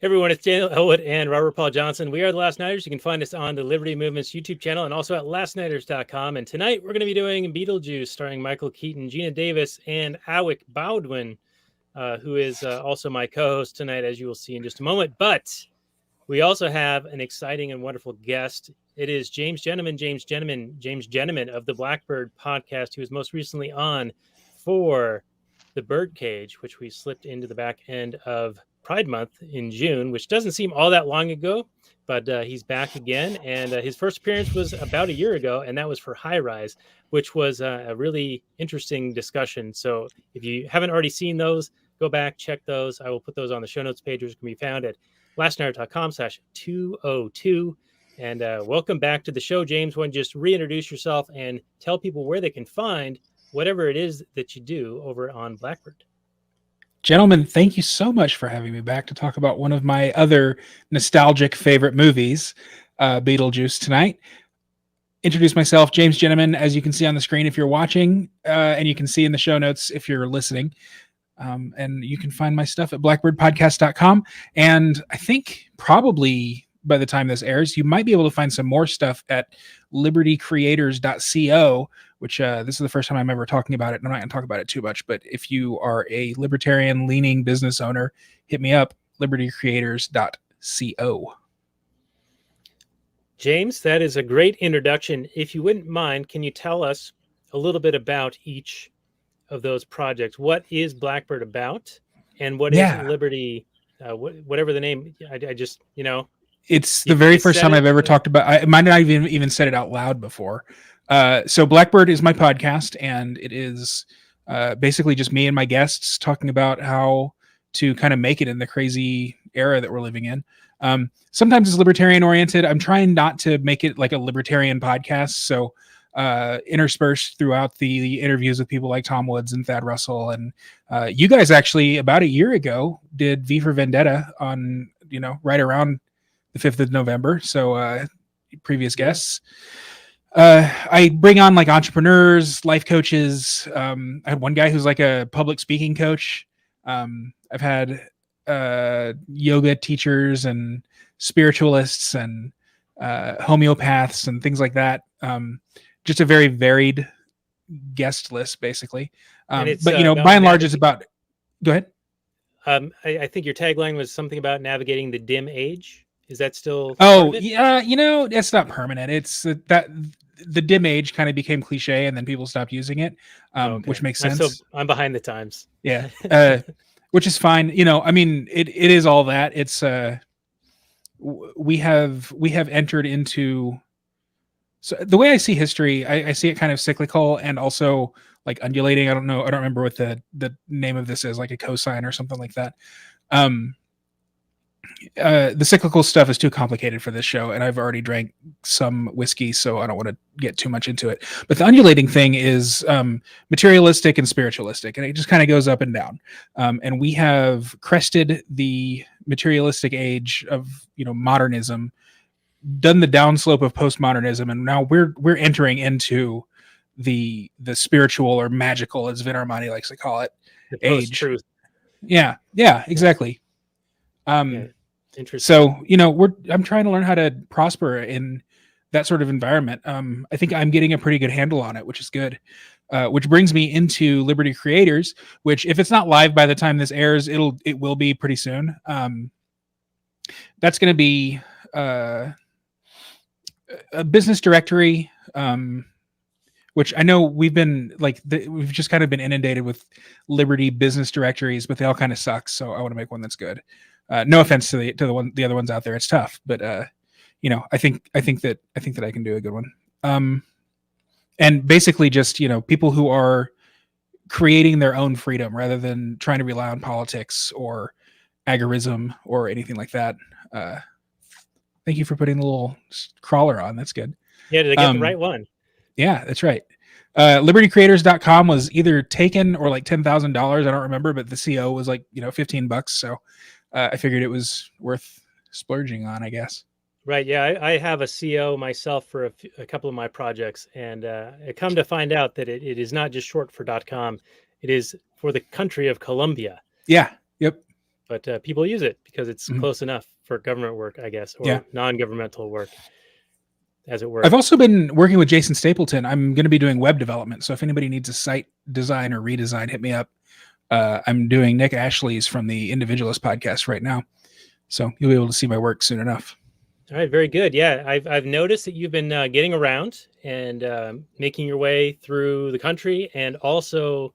Hey everyone, it's Daniel Elwood and Robert Paul Johnson. We are the Last Nighters. You can find us on the Liberty Movement's YouTube channel and also at lastnighters.com. And tonight we're going to be doing Beetlejuice, starring Michael Keaton, Geena Davis, and Alec Baldwin, who is also my co-host tonight, as you will see in just a moment. But we also have an exciting and wonderful guest. It is James Jenneman of the Blackbird Podcast, who was most recently on for the Birdcage, which we slipped into the back end of Pride Month in June, which doesn't seem all that long ago, but he's back again. And his first appearance was about a year ago, and that was for High Rise, which was a really interesting discussion. So if you haven't already seen those, go back, check those. I will put those on the show notes page, which can be found at lastnight.com/202. And welcome back to the show, James. Why don't you just reintroduce yourself and tell people where they can find whatever it is that you do over on Blackbird. Gentlemen, thank you so much for having me back to talk about one of my other nostalgic favorite movies, Beetlejuice, tonight. Introduce myself, James Jenneman, as you can see on the screen if you're watching, and you can see in the show notes if you're listening. And you can find my stuff at blackbirdpodcast.com. And I think probably by the time this airs, you might be able to find some more stuff at libertycreators.co, which this is the first time I'm ever talking about it. And I'm not going to talk about it too much, but if you are a libertarian leaning business owner, hit me up, libertycreators.co. James, that is a great introduction. If you wouldn't mind, can you tell us a little bit about each of those projects? What is Blackbird about? And what is Liberty, whatever the name, I just, It's the very first time I've ever talked about. I might not even said it out loud before. So Blackbird is my podcast, and it is basically just me and my guests talking about how to kind of make it in the crazy era that we're living in. Sometimes it's libertarian oriented. I'm trying not to make it like a libertarian podcast. So interspersed throughout the interviews with people like Tom Woods and Thad Russell. And you guys actually about a year ago did V for Vendetta on, right around the 5th of November. So previous guests. I bring on like entrepreneurs, life coaches. I had one guy who's like a public speaking coach. I've had yoga teachers and spiritualists and homeopaths and things like that. Just a very varied guest list, basically. But by and large, it's about. Go ahead. I think your tagline was something about navigating the dim age. Is that still? Oh, yeah. It's not permanent. It's that the dim age kind of became cliche, and then people stopped using it, which makes sense. I'm behind the times. Yeah, which is fine. It is all that. It's we have entered into. So the way I see history, I see it kind of cyclical and also like undulating. I don't remember what the name of this is, like a cosine or something like that. The cyclical stuff is too complicated for this show, and I've already drank some whiskey, so I don't want to get too much into it. But the undulating thing is materialistic and spiritualistic, and it just kind of goes up and down. And we have crested the materialistic age of modernism, done the downslope of postmodernism, and now we're entering into the spiritual or magical, as Vin Armani likes to call it, the age. Post-truth. Yeah, exactly. Interesting. So I'm trying to learn how to prosper in that sort of environment. I think I'm getting a pretty good handle on it, which is good. Which brings me into Liberty Creators, which if it's not live by the time this airs, it will be pretty soon. That's going to be a business directory, which I know we've been we've just kind of been inundated with Liberty business directories, but they all kind of suck. So I want to make one that's good. No offense to the other ones out there. It's tough, but I think that I can do a good one. And basically just, people who are creating their own freedom rather than trying to rely on politics or agorism or anything like that. Thank you for putting the little crawler on. That's good. Yeah, did I get the right one? Yeah, that's right. libertycreators.com was either taken or like $10,000. I don't remember, but the CO was like, $15. So I figured it was worth splurging on, I guess. Right. Yeah, I have a CO myself for a couple of my projects, and I come to find out that it is not just short for .com. It is for the country of Colombia. Yeah. Yep. but people use it because it's close enough for government work, I guess, or non-governmental work, as it were. I've also been working with Jason Stapleton. I'm going to be doing web development. So if anybody needs a site design or redesign, hit me up. I'm doing Nick Ashley's from the Individualist podcast right now. So you'll be able to see my work soon enough. All right, very good. Yeah, I've noticed that you've been getting around and making your way through the country, and also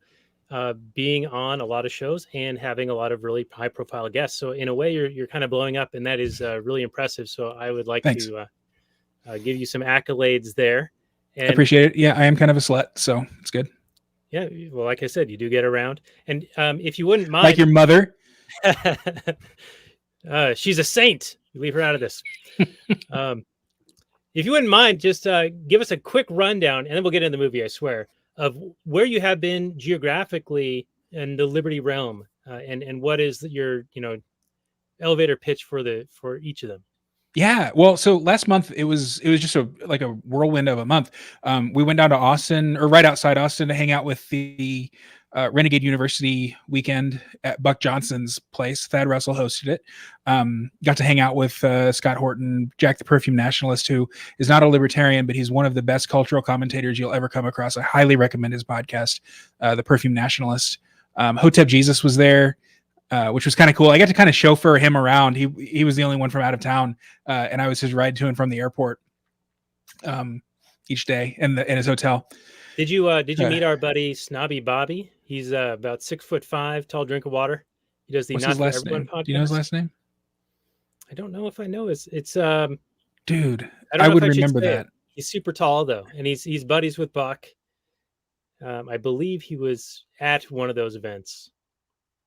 being on a lot of shows and having a lot of really high-profile guests. So in a way, you're kind of blowing up, and that is really impressive. So I would like to give you some accolades there. And I appreciate it. Yeah, I am kind of a slut, so it's good. Yeah, well, like I said, you do get around, and if you wouldn't mind, like your mother. She's a saint. Leave her out of this. If you wouldn't mind, just give us a quick rundown, and then we'll get into the movie, I swear, of where you have been geographically in the Liberty realm, and what is your elevator pitch for each of them. Yeah, well, so last month it was just a whirlwind of a month. We went down to Austin, or right outside Austin, to hang out with the Renegade University weekend at Buck Johnson's place. Thad Russell hosted it. Got to hang out with Scott Horton, Jack the Perfume Nationalist, who is not a libertarian, but he's one of the best cultural commentators you'll ever come across. I highly recommend his podcast, The Perfume Nationalist. Hotep Jesus was there, which was kind of cool. I got to kind of chauffeur him around. He was the only one from out of town, and I was his ride to and from the airport each day in his hotel. Did you meet our buddy Snobby Bobby? He's about 6'5", tall drink of water. He does the Not For Everyone podcast. Do you know his last name? I don't know if I know it's dude. I would remember that. He's super tall though, and he's buddies with Buck. I believe he was at one of those events.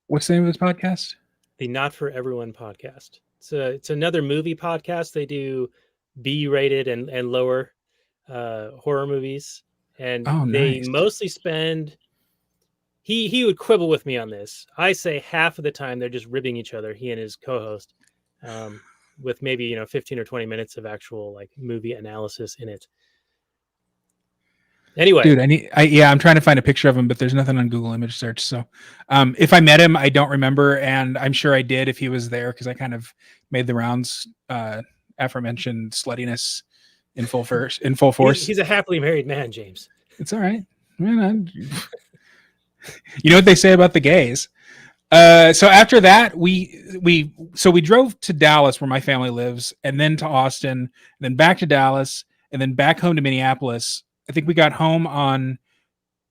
What's the name of this podcast? The Not For Everyone podcast. It's another movie podcast. They do B-rated and lower horror movies, and they mostly spend. He would quibble with me on this. I say half of the time they're just ribbing each other, he and his co-host, with maybe 15 or 20 minutes of actual like movie analysis in it. Anyway, dude, I'm trying to find a picture of him, but there's nothing on Google image search. So, if I met him, I don't remember, and I'm sure I did if he was there, because I kind of made the rounds. Aforementioned sluttiness in full force. He's a happily married man, James. It's all right. Man, you know what they say about the gays. So after that, we drove to Dallas, where my family lives, and then to Austin, and then back to Dallas, and then back home to Minneapolis. I think we got home on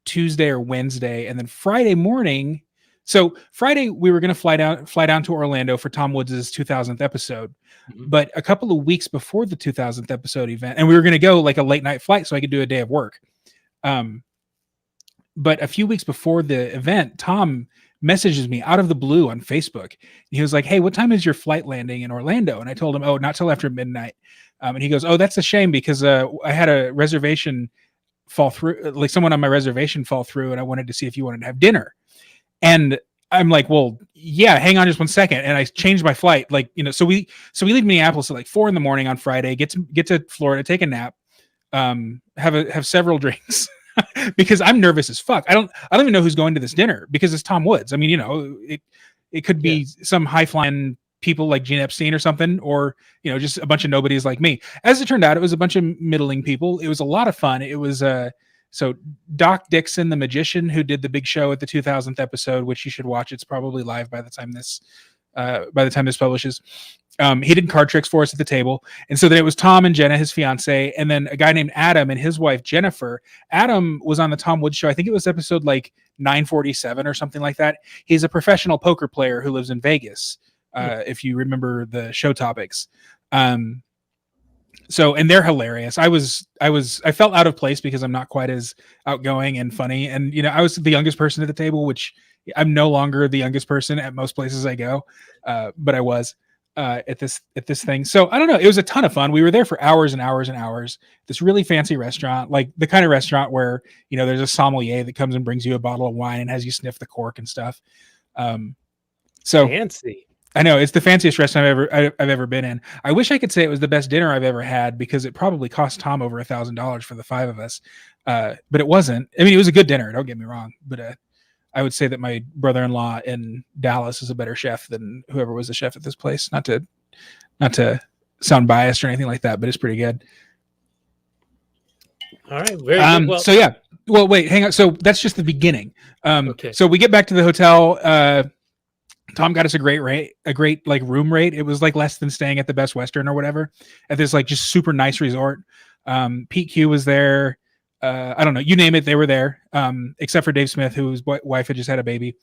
Tuesday or Wednesday, and then Friday morning. So Friday we were going to fly down to Orlando for Tom Woods' 2000th episode. Mm-hmm. But a couple of weeks before the 2000th episode event, and we were going to go like a late night flight so I could do a day of work. But a few weeks before the event, Tom messages me out of the blue on Facebook. He was like, "Hey, what time is your flight landing in Orlando?" And I told him, "Oh, not till after midnight." And he goes, "Oh, that's a shame, because I had a reservation fall through, like someone on my reservation fall through, and I wanted to see if you wanted to have dinner." And I'm like, "Well, yeah, hang on just 1 second." And I changed my flight. So we leave Minneapolis at like 4 a.m. on Friday, get to Florida, take a nap, have several drinks because I'm nervous as fuck. I don't even know who's going to this dinner, because it's Tom Woods. I mean, it could be some high flying people like Gene Epstein or something, or just a bunch of nobodies like me. As it turned out, it was a bunch of middling people. It was a lot of fun. It was so Doc Dixon, the magician, who did the big show at the 2000th episode, which you should watch. It's probably live by the time this publishes. He did card tricks for us at the table. And so then it was Tom and Jenna, his fiance, and then a guy named Adam and his wife, Jennifer. Adam was on the Tom Woods show. I think it was episode like 947 or something like that. He's a professional poker player who lives in Vegas. If you remember the show topics. And they're hilarious. I felt out of place because I'm not quite as outgoing and funny. And, I was the youngest person at the table, which I'm no longer the youngest person at most places I go. But I was at this thing. So I don't know. It was a ton of fun. We were there for hours and hours and hours. This really fancy restaurant, like the kind of restaurant where, there's a sommelier that comes and brings you a bottle of wine and has you sniff the cork and stuff. So fancy. I know, it's the fanciest restaurant I've ever been in. I wish I could say it was the best dinner I've ever had, because it probably cost Tom over $1,000 for the 5 of us. But it wasn't. I mean, it was a good dinner. Don't get me wrong. But I would say that my brother-in-law in Dallas is a better chef than whoever was the chef at this place. Not to sound biased or anything like that, but it's pretty good. All right, very good. Well, so yeah. Well, wait, hang on. So that's just the beginning. Okay. So we get back to the hotel. Tom got us a great like room rate. It was like less than staying at the Best Western or whatever at this like just super nice resort. Pete Q was there. I don't know, you name it, they were there. Except for Dave Smith, whose wife had just had a baby.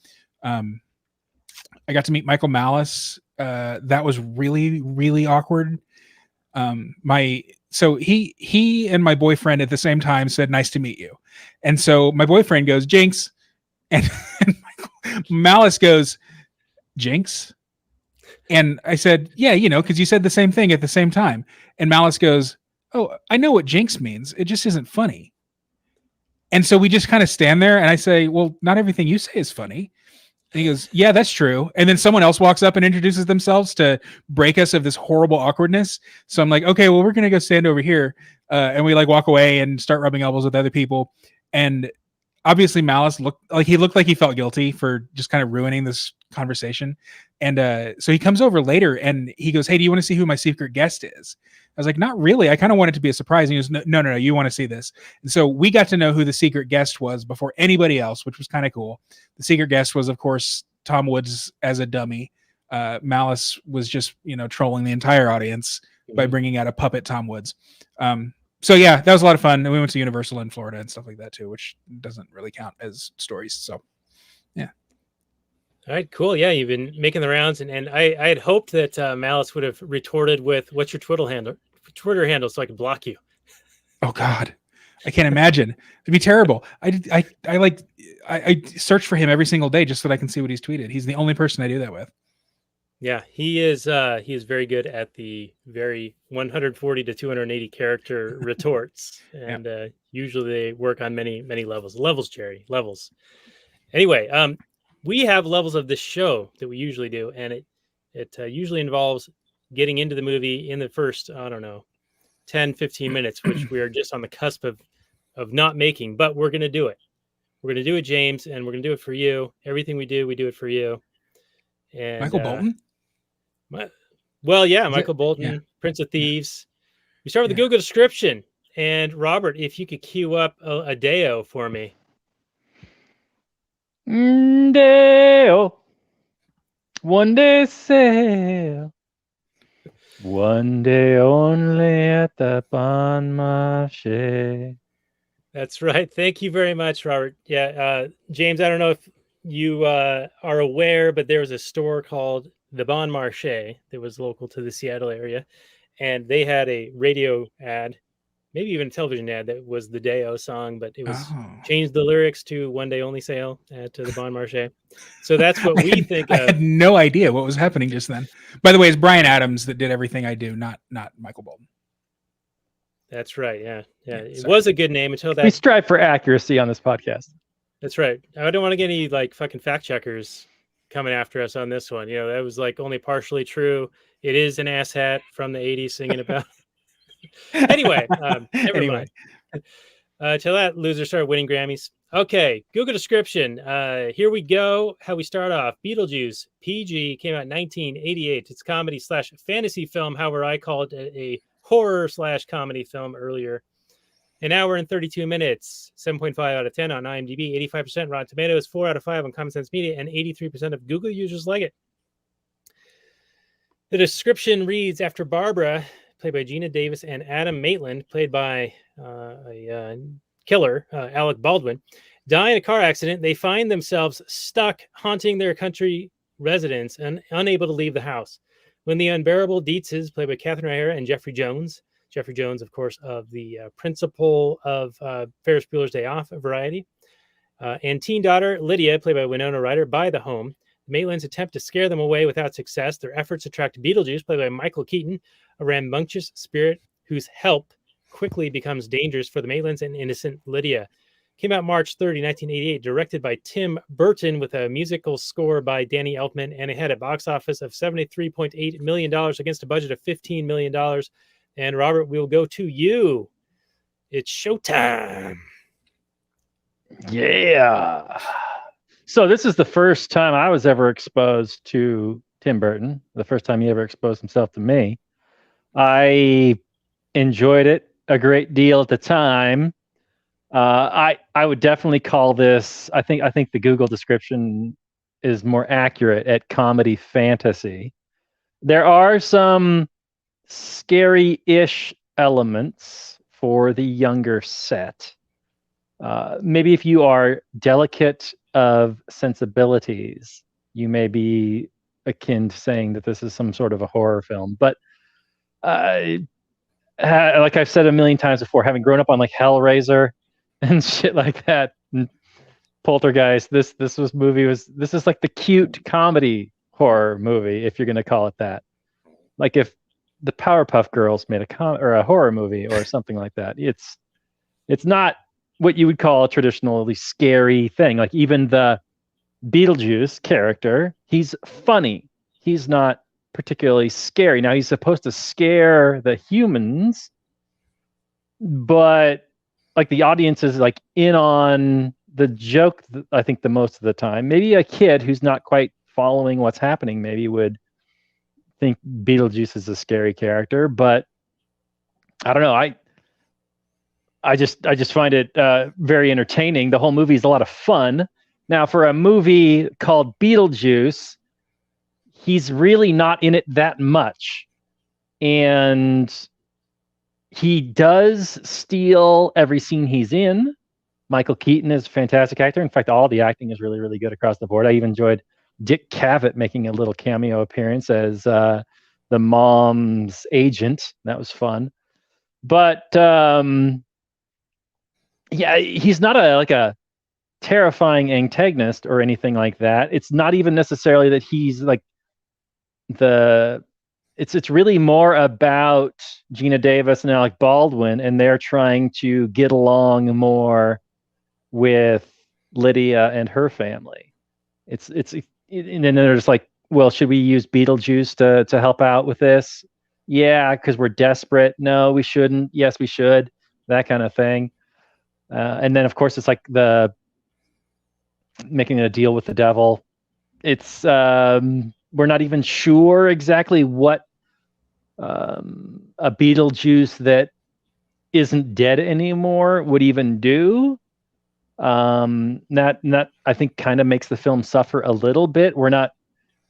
I got to meet Michael Malice. That was really, really awkward. So he and my boyfriend at the same time said, "Nice to meet you." And so my boyfriend goes, "Jinx." And Malice goes, "Jinx?" And I said, "Yeah, because you said the same thing at the same time." And Malice goes, "Oh, I know what jinx means. It just isn't funny." And so we just kind of stand there and I say, "Well, not everything you say is funny." And he goes, "Yeah, that's true." And then someone else walks up and introduces themselves to break us of this horrible awkwardness. So I'm like, "Okay, well, we're going to go stand over here." And we like walk away and start rubbing elbows with other people. And obviously Malice looked like he felt guilty for just kind of ruining this conversation. And so he comes over later and he goes, "Hey, do you want to see who my secret guest is?" I was like, "Not really. I kind of want it to be a surprise." And he goes, No, you want to see this." And so we got to know who the secret guest was before anybody else, which was kind of cool. The secret guest was, of course, Tom Woods as a dummy. Malice was just, trolling the entire audience by bringing out a puppet Tom Woods. So yeah, that was a lot of fun. And we went to Universal in Florida and stuff like that too, which doesn't really count as stories. So yeah. All right, cool. Yeah, you've been making the rounds, and I had hoped that Malice would have retorted with, "What's your Twitter handle, so I could block you." Oh God, I can't imagine. It'd be terrible. I search for him every single day just so that I can see what he's tweeted. He's the only person I do that with. Yeah, he is very good at the very 140 to 280 character retorts, and usually they work on many levels. Levels, Jerry, levels. Anyway, we have levels of this show that we usually do, and it usually involves getting into the movie in the first, 10, 15 minutes, which we are just on the cusp of not making, but we're going to do it. We're going to do it, James, and we're going to do it for you. Everything we do it for you. And Michael Bolton? Michael Bolton, Prince of Thieves. We start with the Google description. And Robert, if you could cue up a Deo for me. Deo, one day sail, one day only at the Bon Marché. That's right. Thank you very much, Robert. Yeah, James, I don't know if you are aware, but there was a store called the Bon Marché that was local to the Seattle area, and they had a radio ad, maybe even a television ad, that was the Deo song, but it was changed the lyrics to "One Day Only Sale" to the Bon Marché. So that's what we think of. I had no idea what was happening just then. By the way, it's Bryan Adams that did everything I do, not Michael Bolton. That's right. Yeah. It was a good name until that. We strive for accuracy on this podcast. That's right. I don't want to get any like fucking fact checkers coming after us on this one. That was like only partially true. It is an asshat from the 80s singing about. Anyway, never mind. Till that loser started winning Grammys. Okay, Google description. Here we go. How we start off. Beetlejuice, PG, came out in 1988. It's comedy / fantasy film. However, I called it a horror / comedy film earlier. An hour and 32 minutes, 7.5 out of 10 on IMDb, 85% Rotten Tomatoes, 4 out of 5 on Common Sense Media, and 83% of Google users like it. The description reads, after Barbara, played by Geena Davis, and Adam Maitland, played by a killer, Alec Baldwin, die in a car accident, they find themselves stuck haunting their country residence and unable to leave the house. When the unbearable Dietzes, played by Catherine O'Hara and Jeffrey Jones, of course, of the principal of Ferris Bueller's Day Off Variety, and teen daughter Lydia, played by Winona Ryder, buy the home. Maitland's attempt to scare them away without success. Their efforts attract Beetlejuice, played by Michael Keaton, a rambunctious spirit whose help quickly becomes dangerous for the Maitlands and innocent Lydia. Came out March 30, 1988, directed by Tim Burton with a musical score by Danny Elfman, and it had a box office of $73.8 million against a budget of $15 million. And Robert, we'll go to you. It's showtime. Yeah. So this is the first time I was ever exposed to Tim Burton. The first time he ever exposed himself to me. I enjoyed it a great deal at the time. I would definitely call this. I think the Google description is more accurate at comedy fantasy. There are some scary-ish elements for the younger set. Maybe if you are delicate of sensibilities, you may be akin to saying that this is some sort of a horror film. But like I've said a million times before, having grown up on like Hellraiser and shit like that, and Poltergeist, this is like the cute comedy horror movie, if you're gonna call it that. Like if the Powerpuff Girls made a horror movie or something like that. It's not what you would call a traditionally scary thing. Like even the Beetlejuice character, he's funny. He's not particularly scary. Now he's supposed to scare the humans, but like the audience is like in on the joke, I think the most of the time. Maybe a kid who's not quite following what's happening maybe would think Beetlejuice is a scary character, but I don't know. I just find it very entertaining. The whole movie is a lot of fun. Now, for a movie called Beetlejuice, he's really not in it that much, and he does steal every scene he's in. Michael Keaton is a fantastic actor. In fact, all the acting is really, really good across the board. I even enjoyed Dick Cavett making a little cameo appearance as the mom's agent. That was fun. But yeah, he's not a terrifying antagonist or anything like that. It's not even necessarily that he's like it's really more about Geena Davis and Alec Baldwin, and they're trying to get along more with Lydia and her family. And then they're just like, well, should we use Beetlejuice to help out with this? Yeah, because we're desperate. No, we shouldn't. Yes, we should. That kind of thing. And then, of course, it's like the making a deal with the devil. It's we're not even sure exactly what a Beetlejuice that isn't dead anymore would even do. That I think kind of makes the film suffer a little bit. We're not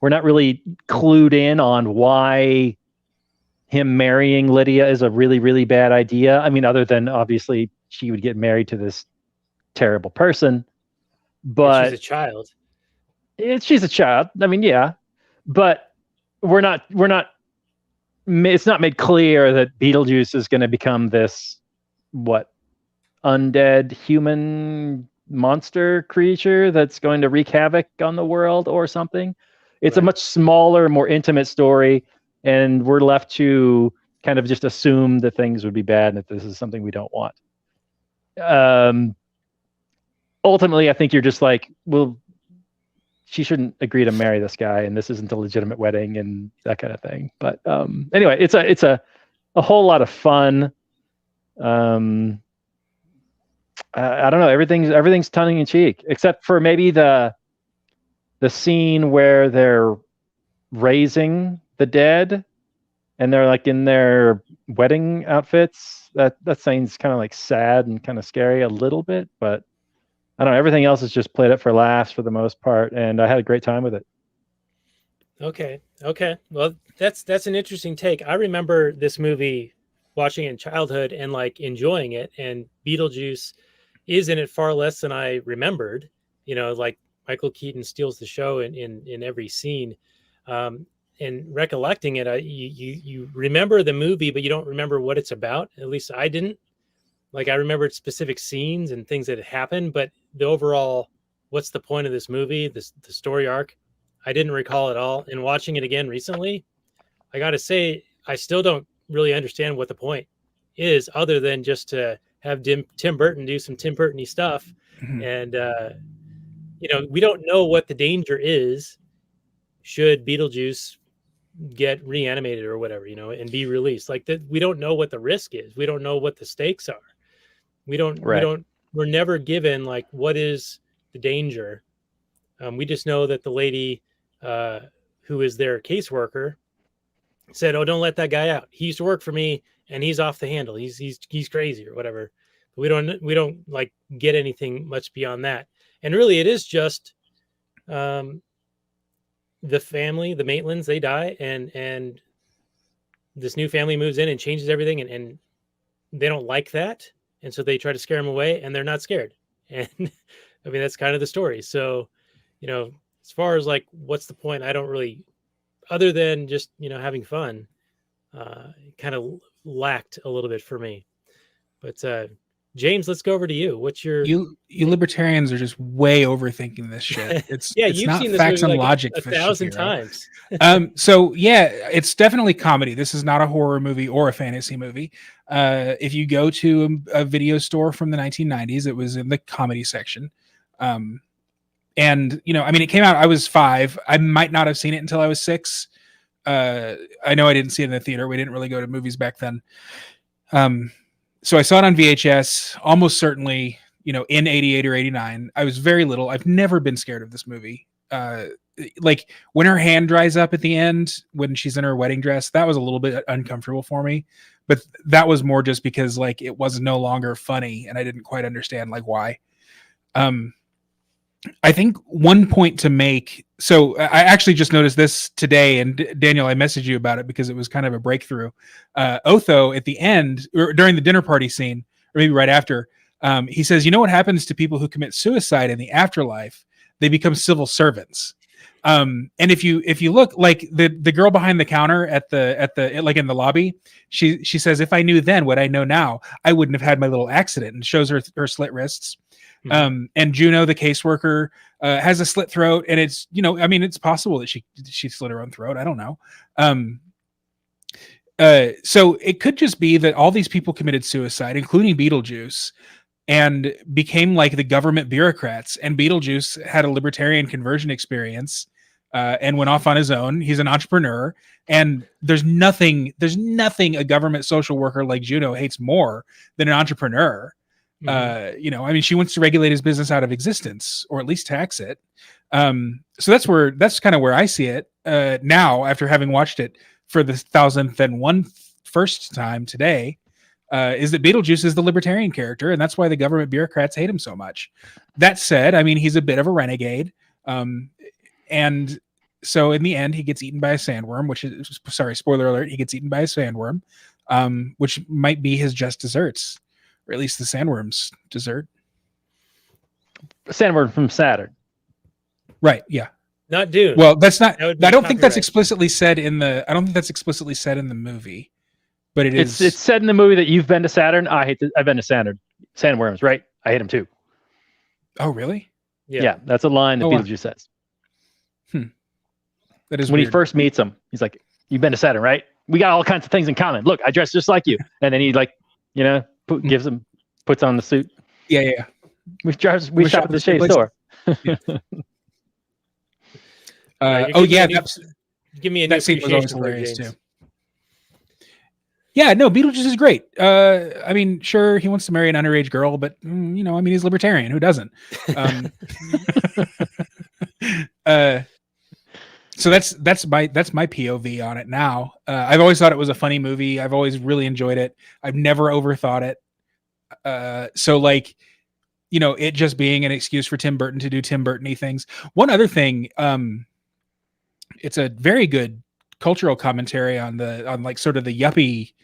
really clued in on why him marrying Lydia is a really, really bad idea. I mean, other than obviously she would get married to this terrible person, but she's a child. She's a child. I mean, yeah, but we're not. It's not made clear that Beetlejuice is going to become this undead human monster creature that's going to wreak havoc on the world or something. It's a much smaller, more intimate story, and we're left to kind of just assume that things would be bad and that this is something we don't want. Ultimately, I think you're just like, well, she shouldn't agree to marry this guy, and this isn't a legitimate wedding, and that kind of thing. But anyway, it's a whole lot of fun. I don't know. Everything's tongue in cheek, except for maybe the scene where they're raising the dead, and they're like in their wedding outfits. That scene's kind of like sad and kind of scary a little bit, but I don't know. Everything else is just played up for laughs for the most part, and I had a great time with it. Okay. Well, that's an interesting take. I remember this movie watching it in childhood and like enjoying it, and Beetlejuice is in it far less than I remembered. You know, like Michael Keaton steals the show in every scene. And recollecting it, you remember the movie, but you don't remember what it's about. At least I didn't. Like I remembered specific scenes and things that had happened, but the overall, what's the point of this movie, the story arc, I didn't recall at all. And watching it again recently, I got to say, I still don't really understand what the point is, other than just to have Tim Burton do some Tim Burton-y stuff. Mm-hmm. And, we don't know what the danger is should Beetlejuice get reanimated or whatever, and be released. Like that, we don't know what the risk is. We don't know what the stakes are. We're never given like what is the danger We just know that the lady who is their caseworker said, "Oh, don't let that guy out. He used to work for me, and he's off the handle. He's crazy or whatever." But we don't like get anything much beyond that. And really, it is just the family, the Maitlands, they die, and this new family moves in and changes everything, and they don't like that, and so they try to scare them away, and they're not scared. And I mean, that's kind of the story. So, as far as like, what's the point? I don't really, other than just, having fun, kind of lacked a little bit for me. But James, let's go over to you. What's your... You libertarians are just way overthinking this shit. It's yeah, it's you've not seen this facts movie and like logic. a thousand times. So yeah, it's definitely comedy. This is not a horror movie or a fantasy movie. If you go to a video store from the 1990s, it was in the comedy section. And I mean, it came out, I was 5. I might not have seen it until I was 6. I know I didn't see it in the theater. We didn't really go to movies back then. So I saw it on VHS, almost certainly, in 88 or 89. I was very little. I've never been scared of this movie. Like when her hand dries up at the end, when she's in her wedding dress, that was a little bit uncomfortable for me. But that was more just because like it was no longer funny and I didn't quite understand like why. I think one point to make. So I actually just noticed this today, and Daniel, I messaged you about it because it was kind of a breakthrough. Otho at the end, or during the dinner party scene, or maybe right after, he says, "You know what happens to people who commit suicide in the afterlife? They become civil servants." And if you look, like the girl behind the counter at the like in the lobby, she says, "If I knew then what I know now, I wouldn't have had my little accident," and shows her slit wrists. Mm-hmm. And Juno, the caseworker, has a slit throat, and it's, I mean, it's possible that she slit her own throat. I don't know. So it could just be that all these people committed suicide, including Beetlejuice, and became like the government bureaucrats. And Beetlejuice had a libertarian conversion experience, and went off on his own. He's an entrepreneur, and there's nothing a government social worker like Juno hates more than an entrepreneur. Mm-hmm. I mean, she wants to regulate his business out of existence, or at least tax it. So that's kind of where I see it now, after having watched it for the 1001 first time today, is that Beetlejuice is the libertarian character, and that's why the government bureaucrats hate him so much. That said, I mean, he's a bit of a renegade, and so in the end, he gets eaten by a sandworm, which is, sorry, spoiler alert, he gets eaten by a sandworm, which might be his just desserts. Or at least the sandworm's dessert. Sandworm from Saturn. Right, yeah. Not Dune. Well, that's not, I don't think that's explicitly said in the, movie. But it's said in the movie that you've been to Saturn. I've been to Saturn. Sandworms, right? I hate them too. Oh, really? Yeah, that's a line that Beetlejuice says. That is when weird. He first meets him. He's like, "You've been to Saturn, right? We got all kinds of things in common. Look, I dress just like you." And then he puts on the suit. Yeah. We shop at the Shea store. Yeah. Give me a that scene was always hilarious too. Yeah, no, Beetlejuice is great. I mean, sure, he wants to marry an underage girl, but I mean, he's libertarian. Who doesn't? So that's my POV on it now. I've always thought it was a funny movie. I've always really enjoyed it. I've never overthought it. So like, it just being an excuse for Tim Burton to do Tim Burton-y things. One other thing, it's a very good cultural commentary on like sort of the yuppie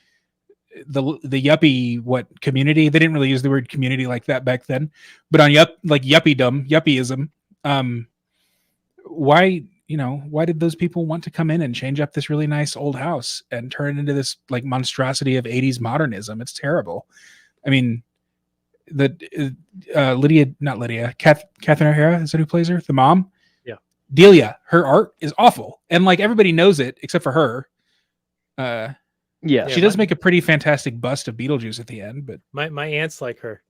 community. They didn't really use the word community like that back then, but on yuppieism. Why did those people want to come in and change up this really nice old house and turn it into this like monstrosity of 80s modernism? It's terrible. I mean, Catherine O'Hara, is that who plays her? The mom? Yeah. Delia, her art is awful. And like everybody knows it except for her. She does make a pretty fantastic bust of Beetlejuice at the end, but my aunt's like her.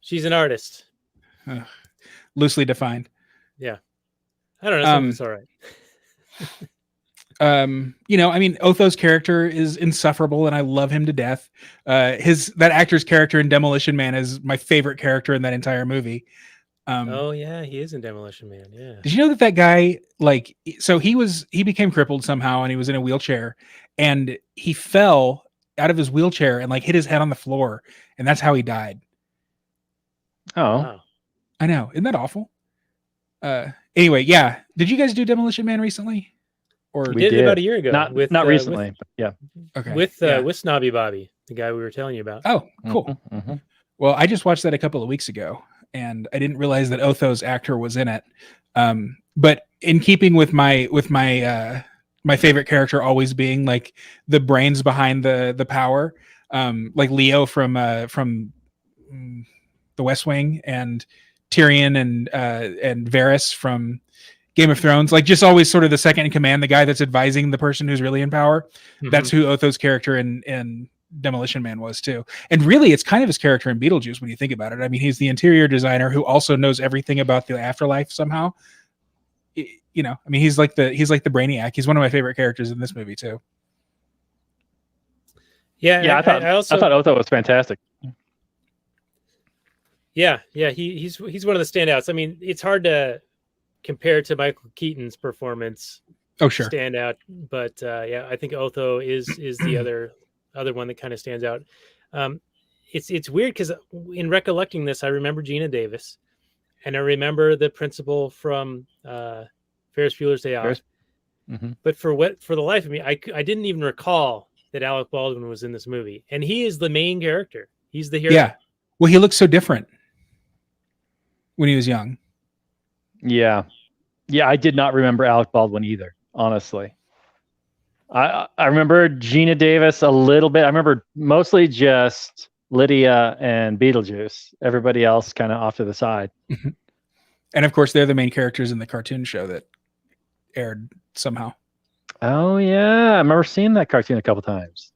She's an artist. Loosely defined. Yeah. I don't know. It's all right. I mean, Otho's character is insufferable, and I love him to death. That actor's character in Demolition Man is my favorite character in that entire movie. Oh yeah, he is in Demolition Man. Yeah. Did you know that guy, like, so he became crippled somehow, and he was in a wheelchair, and he fell out of his wheelchair and like hit his head on the floor, and that's how he died. Oh, Wow. I know, isn't that awful? Anyway, yeah. Did you guys do Demolition Man recently? Or We did it about a year ago. Not recently, but yeah. okay. With Snobby Bobby, the guy we were telling you about. Oh, cool. Mm-hmm. Well, I just watched that a couple of weeks ago, and I didn't realize that Otho's actor was in it. But in keeping with my favorite character always being like the brains behind the power, like Leo from The West Wing, and Tyrion and Varys from Game of Thrones, like just always sort of the second in command, the guy that's advising the person who's really in power. Mm-hmm. That's who Otho's character in Demolition Man was too. And really, it's kind of his character in Beetlejuice when you think about it. I mean, he's the interior designer who also knows everything about the afterlife somehow. I mean, he's like the brainiac. He's one of my favorite characters in this movie too. Yeah. I thought Otho was fantastic. Yeah. He's one of the standouts. I mean, it's hard to compare to Michael Keaton's performance. Oh, sure. Standout, but yeah, I think Otho is the other one that kind of stands out. It's weird because in recollecting this, I remember Geena Davis, and I remember the principal from Ferris Bueller's Day Off. Mm-hmm. But for the life of me, I didn't even recall that Alec Baldwin was in this movie, and he is the main character. He's the hero. Yeah. Well, he looks so different when he was young. Yeah. I did not remember Alec Baldwin either, honestly. I remember Geena Davis a little bit. I remember mostly just Lydia and Beetlejuice. Everybody else kind of off to the side. Mm-hmm. And of course, they're the main characters in the cartoon show that aired somehow. Oh yeah, I remember seeing that cartoon a couple times.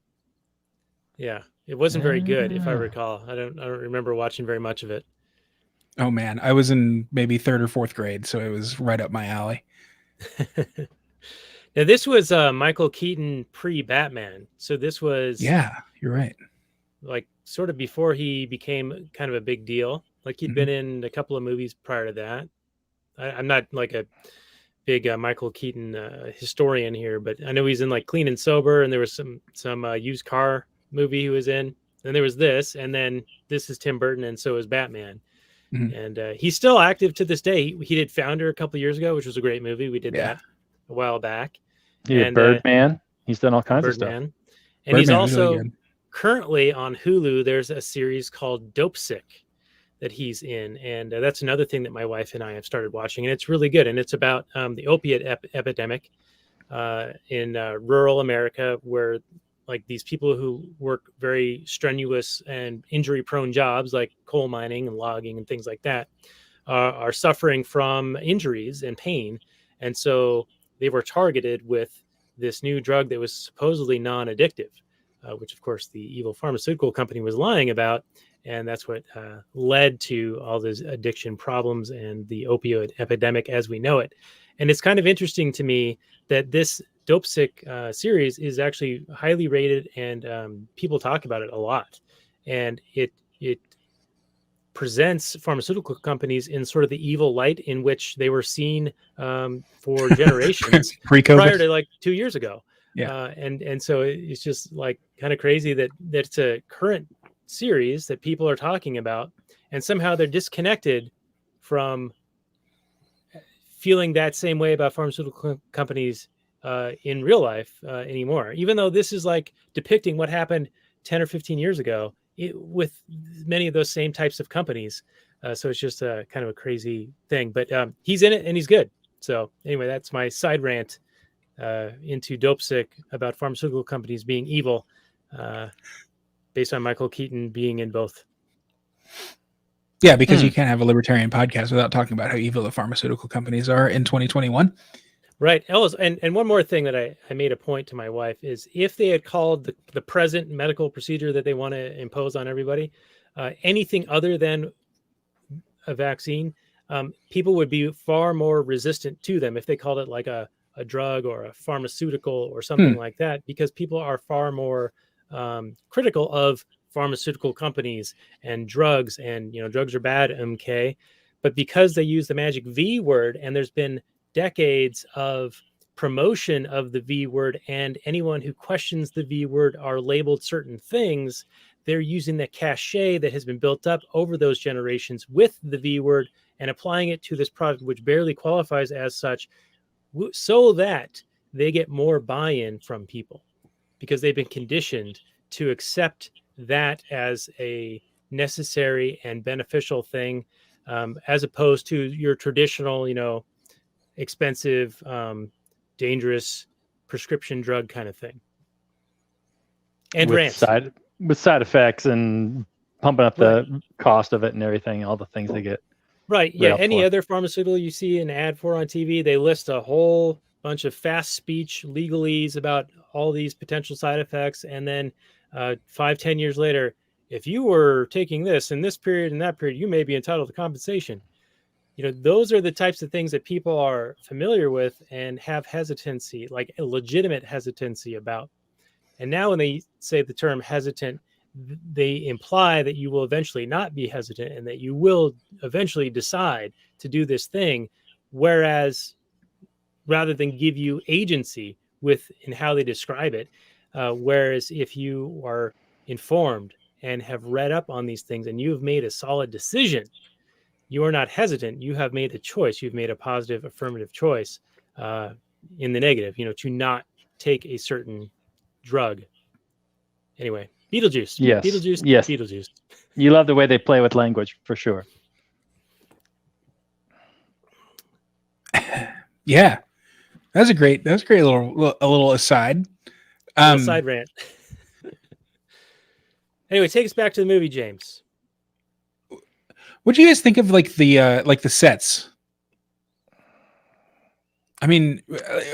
Yeah, it wasn't very good, if I recall. I don't remember watching very much of it. Oh man, I was in maybe 3rd or 4th grade, so it was right up my alley. Now this was Michael Keaton pre-Batman, so this was you're right. Like sort of before he became kind of a big deal. Like he'd been in a couple of movies prior to that. I'm not like a big Michael Keaton historian here, but I know he's in like Clean and Sober, and there was some used car movie he was in. Then there was this, and then this is Tim Burton, and so is Batman. Mm-hmm. And he's still active to this day. He did Founder a couple of years ago, which was a great movie. We did that a while back. He did Birdman. He's done all kinds of stuff. And Birdman, he's also really currently on Hulu. There's a series called Dope Sick that he's in, and that's another thing that my wife and I have started watching, and it's really good. And it's about the opiate epidemic in rural America, where like these people who work very strenuous and injury-prone jobs like coal mining and logging and things like that are suffering from injuries and pain. And so they were targeted with this new drug that was supposedly non-addictive, which of course the evil pharmaceutical company was lying about. And that's what led to all those addiction problems and the opioid epidemic as we know it. And it's kind of interesting to me that this Dope Sick series is actually highly rated, and people talk about it a lot. And it presents pharmaceutical companies in sort of the evil light in which they were seen for generations prior to like 2 years ago. Yeah. And so it's just like kind of crazy that it's a current series that people are talking about, and somehow they're disconnected from feeling that same way about pharmaceutical companies in real life anymore, even though this is like depicting what happened 10 or 15 years ago with many of those same types of companies. So it's just a kind of a crazy thing, but he's in it and he's good. So anyway, that's my side rant into Dope Sick about pharmaceutical companies being evil, based on Michael Keaton being in both. Yeah, because you can't have a libertarian podcast without talking about how evil the pharmaceutical companies are in 2021. Right. Ellis, and one more thing that I made a point to my wife is if they had called the present medical procedure that they want to impose on everybody anything other than a vaccine, people would be far more resistant to them if they called it like a a drug or a pharmaceutical or something like that, because people are far more critical of pharmaceutical companies and drugs, and drugs are bad, MK. But because they use the magic V word, and there's been decades of promotion of the V word, and anyone who questions the V word are labeled certain things, they're using the cachet that has been built up over those generations with the V word and applying it to this product, which barely qualifies as such, so that they get more buy-in from people, because they've been conditioned to accept that as a necessary and beneficial thing, as opposed to your traditional, expensive, dangerous prescription drug kind of thing. And with side effects and pumping up the cost of it and everything, all the things they get. Right. Yeah. Any other pharmaceutical you see an ad for on TV, they list a whole bunch of fast speech legalese about all these potential side effects. And then 5-10 years later, if you were taking this in this period and that period, you may be entitled to compensation. Those are the types of things that people are familiar with and have hesitancy, like a legitimate hesitancy about. And now when they say the term hesitant, they imply that you will eventually not be hesitant and that you will eventually decide to do this thing. Whereas rather than give you agency in how they describe it, whereas if you are informed and have read up on these things and you have made a solid decision, you are not hesitant. You have made a choice. You've made a positive, affirmative choice in the negative, to not take a certain drug. Anyway, Beetlejuice. Yes. Beetlejuice. Yes. Beetlejuice. You love the way they play with language, for sure. Yeah, that's a great little aside. Side rant. Anyway, take us back to the movie, James. What do you guys think of the sets? I mean,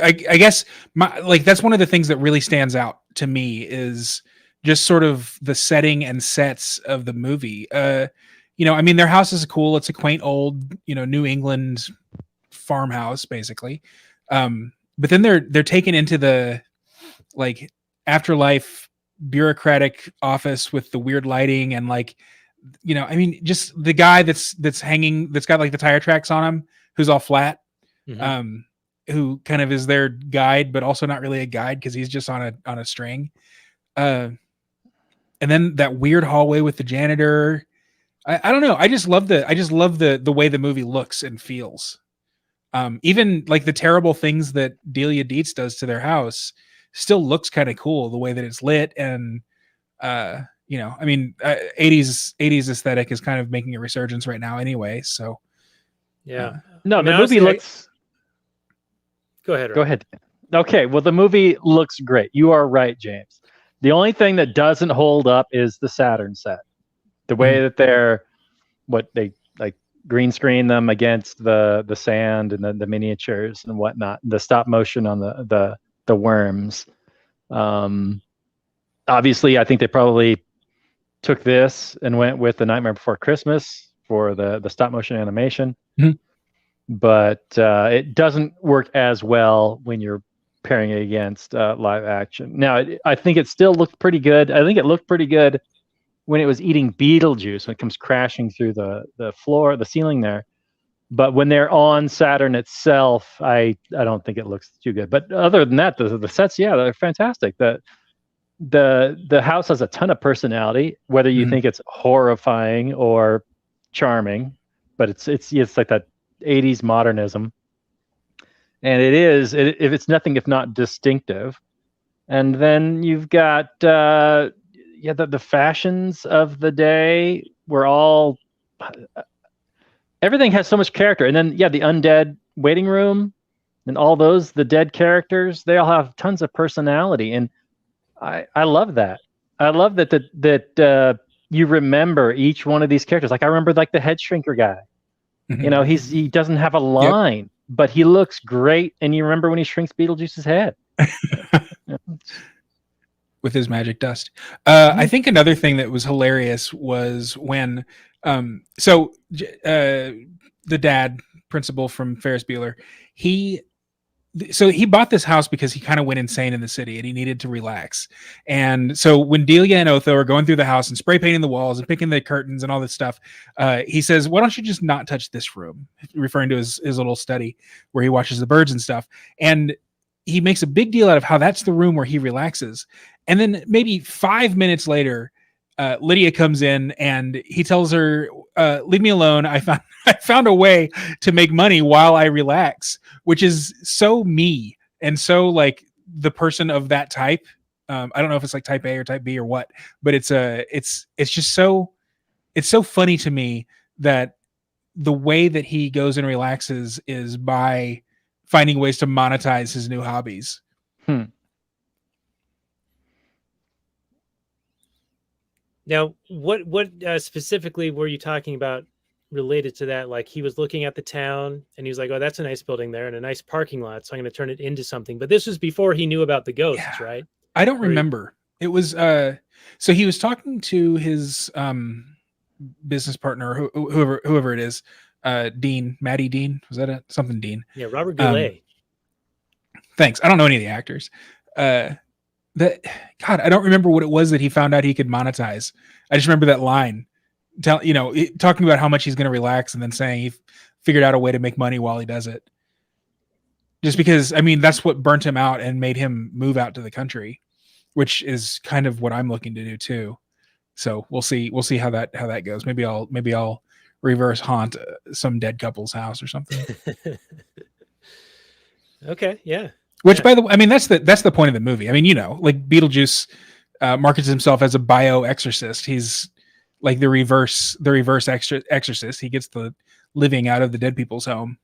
I guess that's one of the things that really stands out to me is just sort of the setting and sets of the movie. I mean, their house is cool. It's a quaint old, New England farmhouse, basically. But then they're taken into the afterlife bureaucratic office with the weird lighting and I mean, just the guy that's hanging, that's got the tire tracks on him, who's all flat. Mm-hmm. Who kind of is their guide, but also not really a guide because he's just on a string. And then that weird hallway with the janitor. I don't know. I just love the way the movie looks and feels. Even the terrible things that Delia Dietz does to their house still looks kind of cool. The way that it's lit and, I mean, 80s aesthetic is kind of making a resurgence right now anyway. So yeah, no, the movie looks. Go ahead. Go ahead. Okay, well, the movie looks great. You are right, James. The only thing that doesn't hold up is the Saturn set. The way that they green screen them against the sand and the miniatures and whatnot. The stop motion on the worms. Obviously, I think they probably took this and went with The Nightmare Before Christmas for the stop motion animation. Mm-hmm. But it doesn't work as well when you're pairing it against live action. Now, I think it still looked pretty good. I think it looked pretty good when it was eating Beetlejuice, when it comes crashing through the floor, the ceiling there. But when they're on Saturn itself, I don't think it looks too good. But other than that, the sets, yeah, they're fantastic. The house has a ton of personality, whether you think it's horrifying or charming, but it's like that 80s modernism, and if it's nothing if not distinctive. And then you've got the fashions of the day were all, everything has so much character. And then the undead waiting room and all the dead characters, they all have tons of personality, and I love that. I love that you remember each one of these characters. I remember the head shrinker guy. Mm-hmm. He doesn't have a line, but he looks great. And you remember when he shrinks Beetlejuice's head with his magic dust. I think another thing that was hilarious was when, the dad principal from Ferris Bueller, he so he bought this house because he kind of went insane in the city and he needed to relax. And so when Delia and Otho are going through the house and spray painting the walls and picking the curtains and all this stuff, he says, why don't you just not touch this room? Referring to his little study where he watches the birds and stuff. And he makes a big deal out of how that's the room where he relaxes. And then maybe 5 minutes later, Lydia comes in and he tells her, leave me alone. I found a way to make money while I relax, which is so me and so like the person of that type. I don't know if it's like type A or type B or what, but it's just so, it's so funny to me that the way that he goes and relaxes is by finding ways to monetize his new hobbies. Now, what specifically were you talking about related to that? Like he was looking at the town and he was like, oh, that's a nice building there and a nice parking lot. So I'm going to turn it into something. But this was before he knew about the ghosts, right? I don't remember. It was, so he was talking to his business partner, whoever it is, Dean, Maddie Dean. Was that something Dean? Yeah, Robert Goulet. Thanks. I don't know any of the actors. God, I don't remember what it was that he found out he could monetize. I just remember that line, talking about how much he's going to relax and then saying he figured out a way to make money while he does it. Just because, I mean, that's what burnt him out and made him move out to the country, which is kind of what I'm looking to do too. So we'll see how that goes. Maybe I'll reverse haunt some dead couple's house or something. Okay. Yeah. Which, by the way, I mean, that's the point of the movie. I mean, like Beetlejuice markets himself as a bio-exorcist. He's like the reverse exorcist. He gets the living out of the dead people's home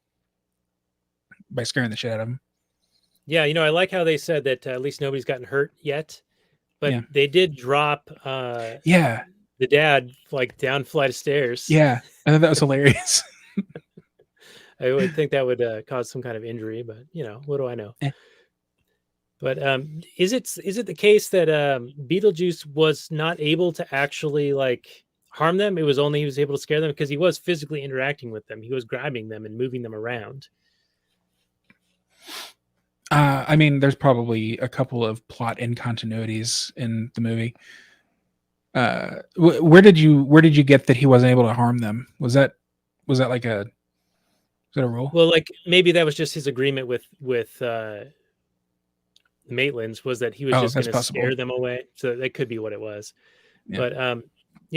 by scaring the shit out of them. Yeah, I like how they said that at least nobody's gotten hurt yet, but they did drop the dad like down flight of stairs. Yeah, I thought that was hilarious. I would think that would cause some kind of injury, but what do I know? But is it the case that Beetlejuice was not able to actually like harm them? It was only he was able to scare them because he was physically interacting with them. He was grabbing them and moving them around. I mean, there's probably a couple of plot incontinuities in the movie. Where did you get that he wasn't able to harm them? Was that like a rule? Well, like maybe that was just his agreement with Maitland's, was that he was just going to scare them away. So that could be what it was. Yeah. But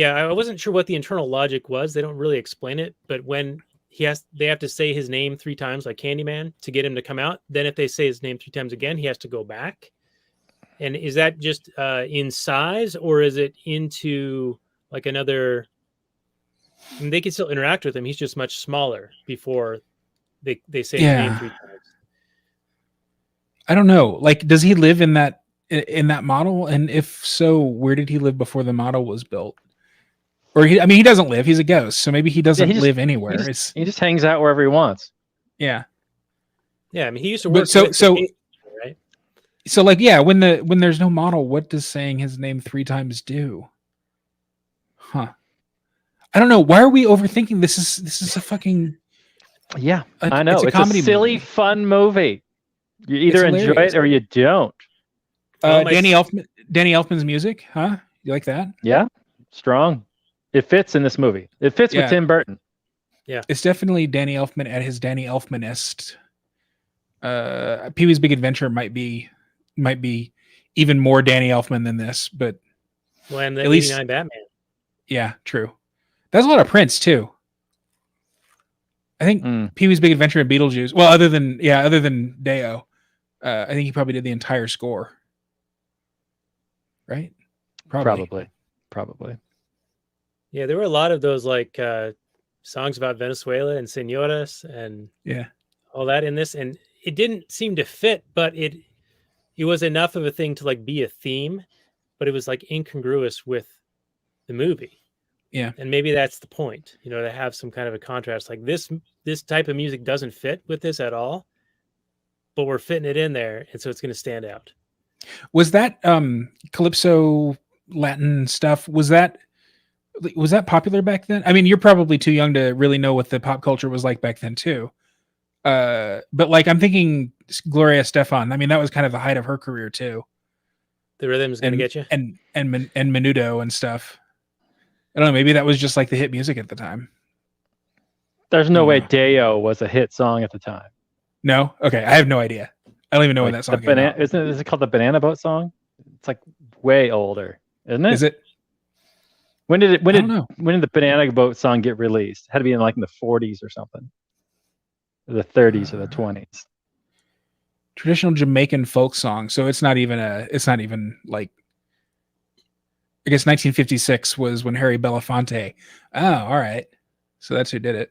I wasn't sure what the internal logic was. They don't really explain it. But when they have to say his name 3 times, like Candyman, to get him to come out. Then if they say his name 3 times again, he has to go back. And is that just in size, or is it into like another? I mean, they can still interact with him. He's just much smaller before they say his name 3 times. I don't know. Like, does he live in that model? And if so, where did he live before the model was built? Or he doesn't live. He's a ghost, so maybe he doesn't live anywhere. He just hangs out wherever he wants. Yeah. Yeah, I mean, he used to work. Right. So like, yeah, when there's no model, what does saying his name 3 times do? Huh. I don't know. Why are we overthinking this? Is a fucking I know. It's a silly, fun movie. You either enjoy it or you don't. Danny Elfman's music, huh? You like that? Yeah, strong. It fits in this movie. It fits with Tim Burton. Yeah, it's definitely Danny Elfman at his Danny Elfmanest. Pee-wee's Big Adventure might be even more Danny Elfman than this, but and the 89 Batman. Yeah, true. That's a lot of Prince too. I think Pee-wee's Big Adventure and Beetlejuice. Well, other than Deo, I think he probably did the entire score. Right? Probably. Yeah, there were a lot of those like songs about Venezuela and Señoras and all that in this, and it didn't seem to fit, but it was enough of a thing to like be a theme, but it was like incongruous with the movie. Yeah. And maybe that's the point, to have some kind of a contrast. Like this type of music doesn't fit with this at all, but we're fitting it in there, and so it's going to stand out. Was that Calypso Latin stuff? Was that popular back then? I mean, you're probably too young to really know what the pop culture was like back then too. But like, I'm thinking Gloria Estefan. I mean, that was kind of the height of her career too. The Rhythm's Gonna Get You, and Menudo and stuff. I don't know. Maybe that was just like the hit music at the time. There's no way Deo was a hit song at the time. No? Okay. I have no idea. I don't even know when that song came out. Is it called the Banana Boat song? It's like way older, isn't it? Is it? When did the Banana Boat song get released? It had to be in like in the 40s or something. Or the 30s or the 20s. Traditional Jamaican folk song. So it's not even like, I guess 1956 was when Harry Belafonte. Oh, all right. So that's who did it.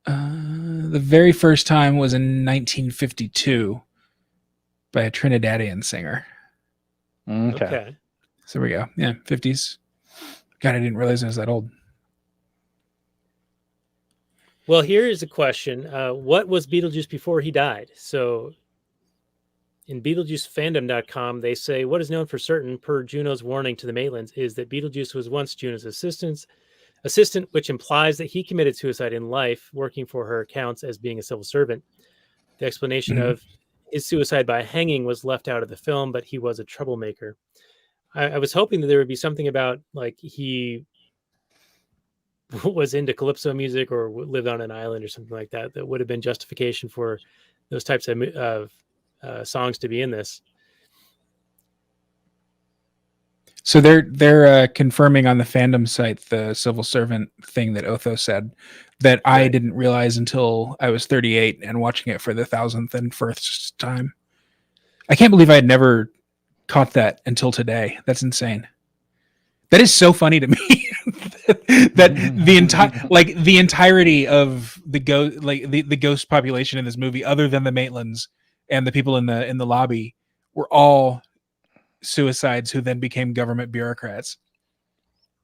The very first time was in 1952 by a Trinidadian singer. Okay. So there we go. Yeah, 50s. God, I didn't realize I was that old. Well, here is a question. What was Beetlejuice before he died? So in BeetlejuiceFandom.com, they say, what is known for certain, per Juno's warning to the Maitlands, is that Beetlejuice was once Juno's assistant, which implies that he committed suicide in life. Working for her counts as being a civil servant. The explanation of his suicide by hanging was left out of the film, but he was a troublemaker. I was hoping that there would be something about like he was into calypso music or lived on an island or something like that. That would have been justification for those types of songs to be in this. So they're confirming on the fandom site the civil servant thing that Otho said that I didn't realize until I was 38 and watching it for the 1000th and first time. I can't believe I had never caught that until today. That's insane. That is so funny to me. that the entirety of the ghost population in this movie, other than the Maitlands and the people in the lobby, were all suicides who then became government bureaucrats.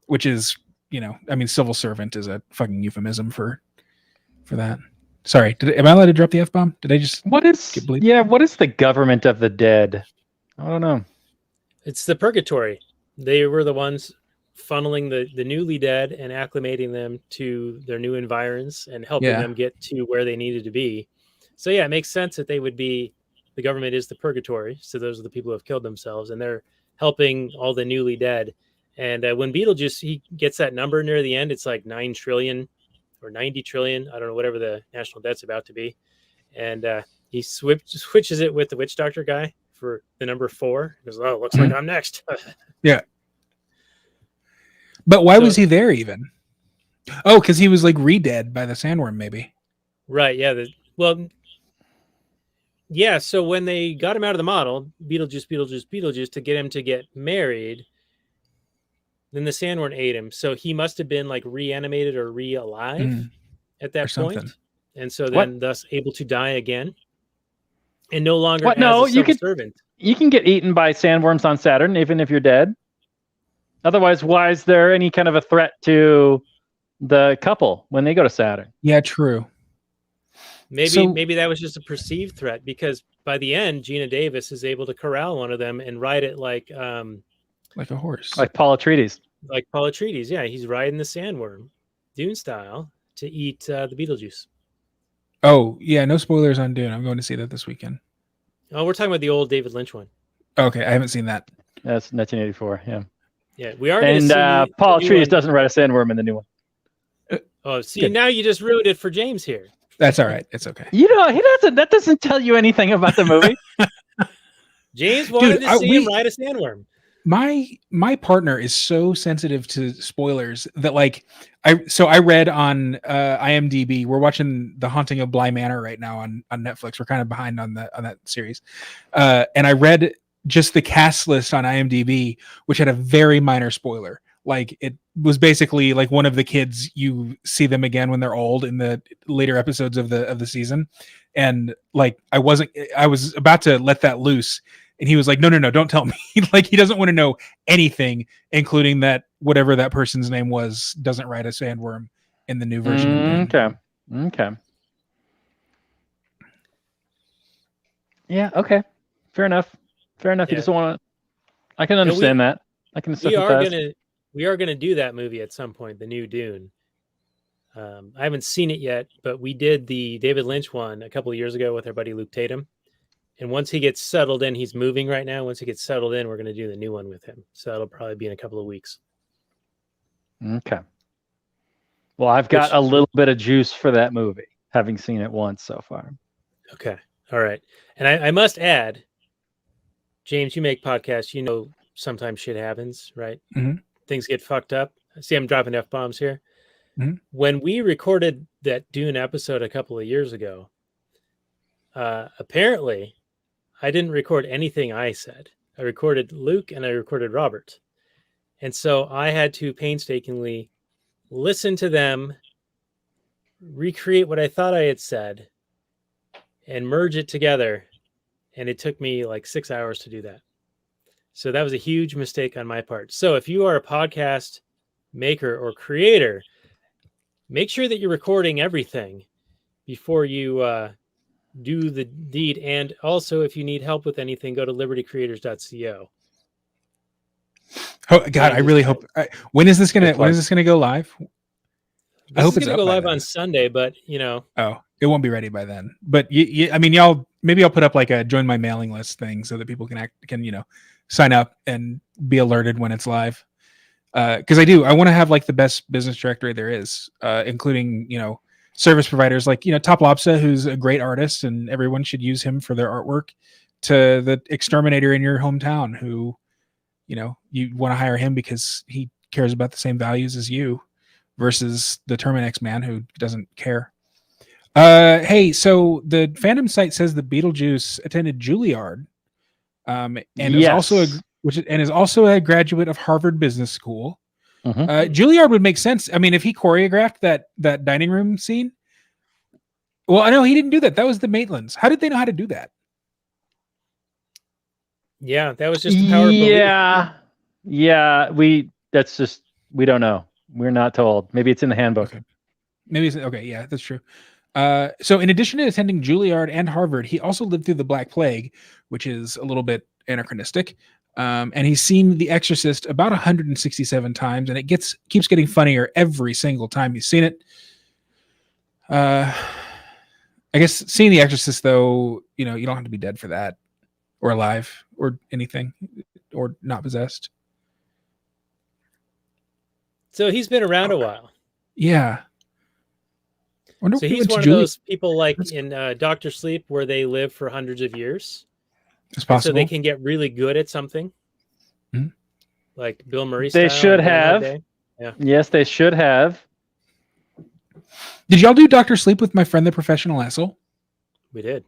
Which is, civil servant is a fucking euphemism for that. Sorry, am I allowed to drop the F-bomb? Did I just what is the government of the dead? I don't know. It's the purgatory. They were the ones funneling the newly dead and acclimating them to their new environs and helping them get to where they needed to be. So yeah, it makes sense that they would be, the government is the purgatory. So those are the people who have killed themselves and they're helping all the newly dead. And when Beetlejuice, he gets that number near the end, it's like 9 trillion or 90 trillion. I don't know, whatever the national debt's about to be. And he switches it with the witch doctor guy for the number 4. He goes, oh, looks like I'm next. Yeah. But why was he there even? Oh, because he was like re-dead by the sandworm, maybe. Right, yeah. So when they got him out of the model, Beetlejuice, to get him to get married, then the sandworm ate him. So he must have been like reanimated or re-alive at that point. And so then thus able to die again. And no longer as a civil servant. You can get eaten by sandworms on Saturn, even if you're dead. Otherwise, why is there any kind of a threat to the couple when they go to Saturn? Yeah, true. Maybe that was just a perceived threat, because by the end, Geena Davis is able to corral one of them and ride it like a horse, like Paul Atreides. Like Paul Atreides, yeah, he's riding the sandworm, Dune style, to eat the Beetlejuice. Oh yeah, no spoilers on Dune. I'm going to see that this weekend. Oh, we're talking about the old David Lynch one. Okay, I haven't seen that. That's 1984. Yeah. Yeah, we are. And Paul Atreides doesn't ride a sandworm in the new one. Oh, see, now you just ruined it for James here. That's all right. It's okay. That doesn't tell you anything about the movie. James wanted to see him ride a sandworm. My partner is so sensitive to spoilers that I read on IMDb. We're watching The Haunting of Bly Manor right now on Netflix. We're kind of behind on that series. And I read just the cast list on IMDb, which had a very minor spoiler. Like it was basically like one of the kids, you see them again when they're old in the later episodes of the season. And like, I was about to let that loose. And he was like, no, don't tell me. Like, he doesn't want to know anything, including that whatever that person's name was doesn't ride a sandworm in the new version. Okay. Yeah. Okay. Fair enough. Yeah. You just don't want to. I can understand that. I can sympathize. We are gonna do that movie at some point, the new Dune. I haven't seen it yet, but we did the David Lynch one a couple of years ago with our buddy Luke Tatum. And once he gets settled in, he's moving right now. Once he gets settled in, we're going to do the new one with him. So that'll probably be in a couple of weeks. Okay. Well, I've got a little bit of juice for that movie, having seen it once so far. Okay. All right. And I must add, James, you make podcasts, you know, sometimes shit happens, right? Mhm. Things get fucked up. See, I'm dropping F-bombs here. Mhm. When we recorded that Dune episode a couple of years ago, apparently I didn't record anything I said. I recorded Luke and I recorded Robert. And so I had to painstakingly listen to them, recreate what I thought I had said, and merge it together. And it took me like 6 hours to do that. So that was a huge mistake on my part. So if you are a podcast maker or creator, make sure that you're recording everything before you do the deed. And also, if you need help with anything, go to libertycreators.co. Oh God, I really hope. When is this gonna go live? I hope it's gonna go live on Sunday, but you know. Oh, it won't be ready by then. But I mean, maybe I'll put up like a join my mailing list thing so that people can sign up and be alerted when it's live. Because I want to have like the best business directory there is, including service providers like Top Lobsa, who's a great artist and everyone should use him for their artwork, to the exterminator in your hometown who you want to hire him because he cares about the same values as you, versus the Terminex man who doesn't care. Hey, so the fandom site says that Beetlejuice attended Juilliard, and is also a graduate of Harvard Business School. Mm-hmm. Juilliard would make sense. I mean, if he choreographed that dining room scene. Well, I know he didn't do that. That was the Maitlands. How did they know how to do that? Yeah, that was just the power of belief. Yeah. We don't know. We're not told. Maybe it's in the handbook. Okay. Maybe it's okay. Yeah, that's true. So in addition to attending Juilliard and Harvard, he also lived through the Black Plague, which is a little bit anachronistic. And he's seen The Exorcist about 167 times, and it keeps getting funnier every single time he's seen it. I guess seeing The Exorcist, though, you don't have to be dead for that, or alive, or anything, or not possessed. So he's been around a while. Yeah. So he's one of those people like in Dr. Sleep where they live for hundreds of years. It's possible. So they can get really good at something. Mm-hmm. Like Bill Murray style. They should have. Yeah. Yes, they should have. Did y'all do Dr. Sleep with my friend, the professional asshole? We did.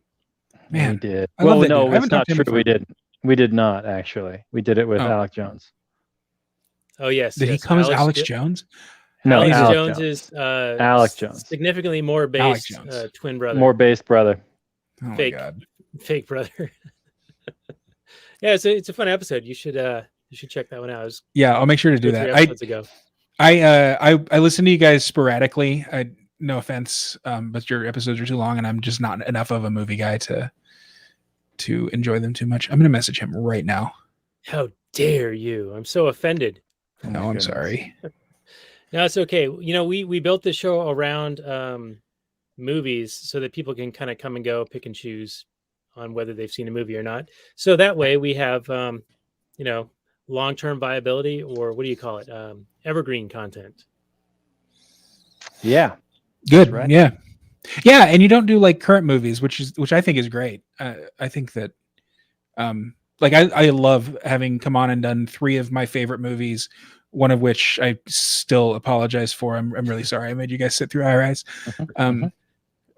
Man, we did. Well, no, it's not true. We did. We did not, actually. We did it with Alec Jones. Oh, yes. Did he come as Alex Jones? No, Alex Jones is Alec Jones. Significantly more based twin brother. More based brother. Oh my God. Fake brother. Yeah, it's a fun episode. You should check that one out. I'll make sure to do that. I listen to you guys sporadically. No offense, but your episodes are too long, and I'm just not enough of a movie guy to enjoy them too much. I'm gonna message him right now. How dare you? I'm so offended. No, I'm sorry. No, it's okay. We built this show around movies so that people can kind of come and go, pick and choose on whether they've seen a movie or not. So that way we have, long-term viability, or what do you call it? Evergreen content. Yeah. Good. Right. Yeah. Yeah. And you don't do like current movies, which I think is great. I think that, I love having come on and done 3 of my favorite movies, one of which I still apologize for. I'm really sorry I made you guys sit through High Rise.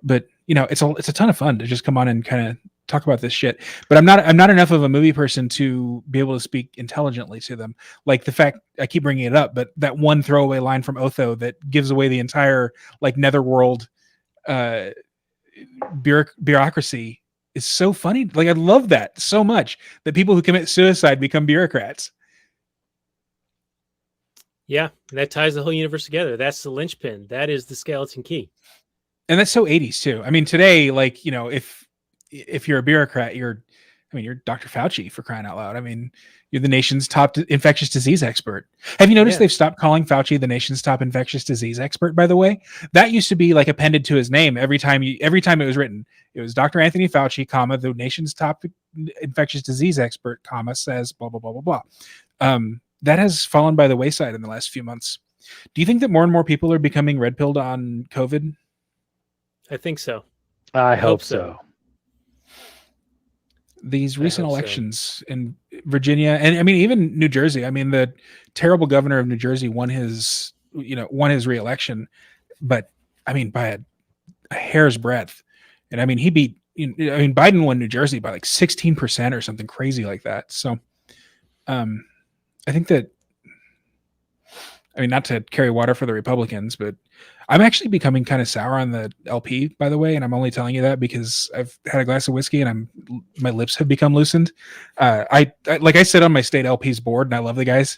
But it's a ton of fun to just come on and kind of talk about this shit. But I'm not enough of a movie person to be able to speak intelligently to them. Like the fact I keep bringing it up, but that one throwaway line from Otho that gives away the entire like netherworld bureaucracy is so funny. Like I love that so much, that people who commit suicide become bureaucrats. Yeah, that ties the whole universe together. That's the linchpin. That is the skeleton key. And that's so 80s too. I mean, today, like, if you're a bureaucrat, you're I mean, you're Dr. Fauci, for crying out loud. I mean, you're the nation's top infectious disease expert. Have you noticed they've stopped calling Fauci the nation's top infectious disease expert, by the way? That used to be like appended to his name every time it was written. It was Dr. Anthony Fauci, comma, the nation's top infectious disease expert, comma, says blah, blah, blah, blah, blah. That has fallen by the wayside in the last few months. Do you think that more and more people are becoming red pilled on COVID? I think so. I hope so. These recent elections in Virginia, and I mean even New Jersey. I mean, the terrible governor of New Jersey won his re-election, but I mean by a hair's breadth. And I mean he beat. Biden won New Jersey by like 16% or something crazy like that. So, I think that. I mean, not to carry water for the Republicans, but I'm actually becoming kind of sour on the LP, by the way, and I'm only telling you that because I've had a glass of whiskey and my lips have become loosened. I like I sit on my state LP's board, and I love the guys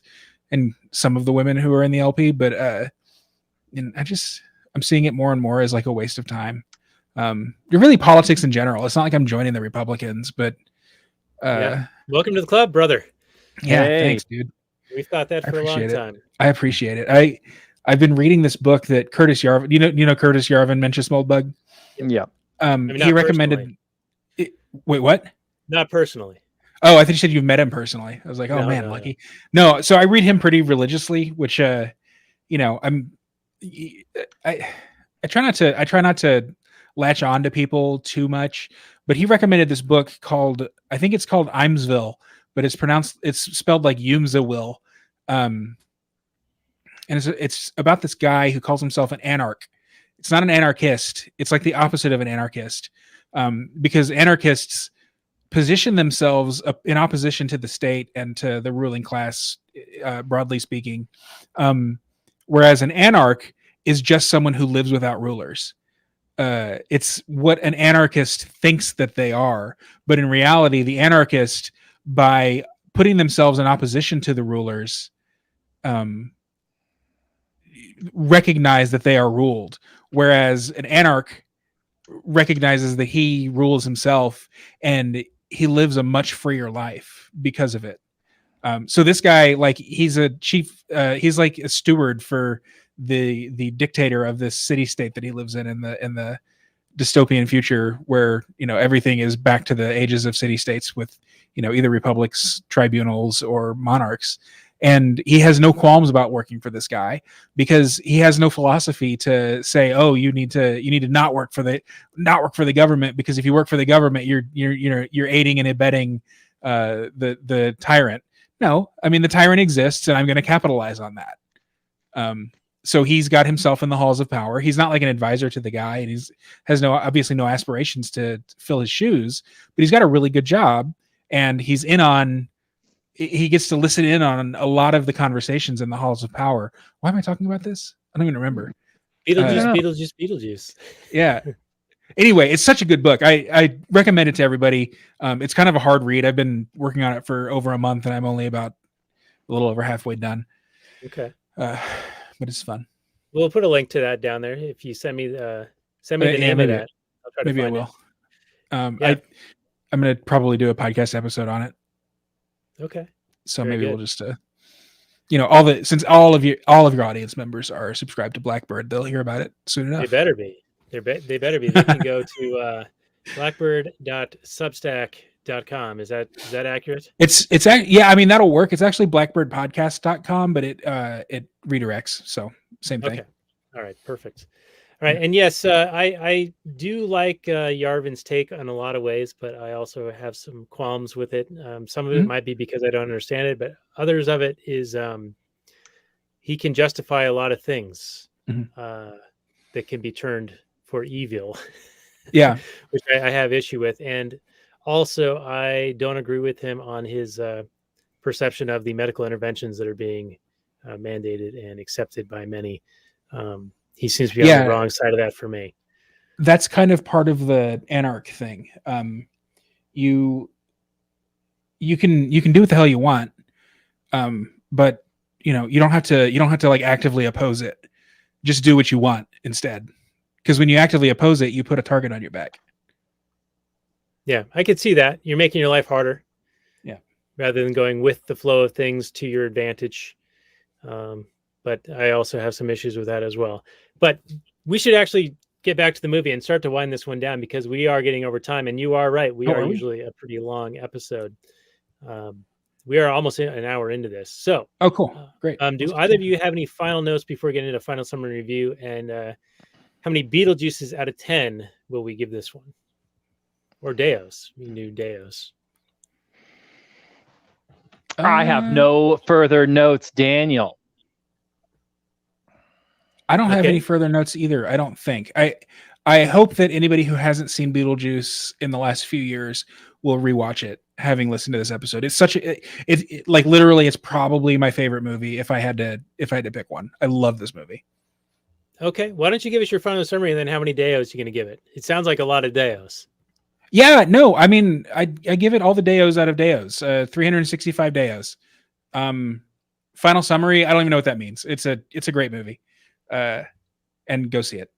and some of the women who are in the LP, but and I'm seeing it more and more as like a waste of time. Really politics in general. It's not like I'm joining the Republicans, but welcome to the club, brother. Yeah, thanks, dude. We've thought that for a long time. I appreciate it. I've been reading this book that Curtis Yarvin, you know Curtis Yarvin, Mencius Moldbug? Yeah. He recommended Wait, what? Not personally. Oh, I think you said you've met him personally. I was like, oh man, lucky. No, so I read him pretty religiously, which I try not to latch on to people too much, but he recommended this book called, I think it's called Imesville, but it's spelled like Yumzaville. And it's about this guy who calls himself an anarch. It's not an anarchist. It's like the opposite of an anarchist, because anarchists position themselves in opposition to the state and to the ruling class, broadly speaking. Whereas an anarch is just someone who lives without rulers. It's what an anarchist thinks that they are. But in reality, the anarchist, by putting themselves in opposition to the rulers, recognize that they are ruled, whereas an anarch recognizes that he rules himself and he lives a much freer life because of it. So this guy, like, he's a chief, he's like a steward for the dictator of this city state that he lives in the dystopian future where, everything is back to the ages of city states with, either republics, tribunals, or monarchs. And he has no qualms about working for this guy because he has no philosophy to say, oh, you need to not work for the government, because if you work for the government, you're aiding and abetting the tyrant. No, I mean, the tyrant exists and I'm going to capitalize on that. So he's got himself in the halls of power. He's not like an advisor to the guy, and has obviously no aspirations to fill his shoes, but he's got a really good job, and he gets to listen in on a lot of the conversations in the halls of power. Why am I talking about this? I don't even remember. Beetlejuice. Yeah. Anyway, it's such a good book. I recommend it to everybody. It's kind of a hard read. I've been working on it for over a month, and I'm only about a little over halfway done. Okay. But it's fun. We'll put a link to that down there. If you send me the name of that, I'll try to find it. I'm going to probably do a podcast episode on it. Okay. So maybe we'll just, since all of your audience members are subscribed to Blackbird, they'll hear about it soon enough. They better be. They better be. They can go to blackbird.substack.com. Is that accurate? Yeah, I mean, that'll work. It's actually blackbirdpodcast.com, but it redirects. So same thing. Okay. All right. Perfect. All right. And yes, I do like Yarvin's take on a lot of ways, but I also have some qualms with it. Some of it might be because I don't understand it, but others of it is he can justify a lot of things that can be turned for evil. Yeah. Which I have issue with. And also, I don't agree with him on his perception of the medical interventions that are being mandated and accepted by many. He seems to be on the wrong side of that for me. That's kind of part of the anarch thing. You can do what the hell you want, but you don't have to like actively oppose it. Just do what you want instead, because when you actively oppose it, you put a target on your back. Yeah, I could see that. You're making your life harder. Yeah. Rather than going with the flow of things to your advantage. But I also have some issues with that as well. But we should actually get back to the movie and start to wind this one down because we are getting over time. And you are right. We are usually a pretty long episode. We are almost an hour into this. So, oh, cool. Great. Do either of you have any final notes before getting into final summary review? And how many Beetlejuices out of 10 will we give this one? Or Deos? We knew Deos. I have no further notes, Daniel. I don't have any further notes either. I don't think. I hope that anybody who hasn't seen Beetlejuice in the last few years will rewatch it, having listened to this episode. It's such a, it like literally, it's probably my favorite movie if I had to pick one. I love this movie. Okay, why don't you give us your final summary and then how many Deos you're going to give it? It sounds like a lot of Deos. Yeah, no, I mean, I give it all the Deos out of Deos, 365 Deos. Final summary, I don't even know what that means. It's a great movie, and go see it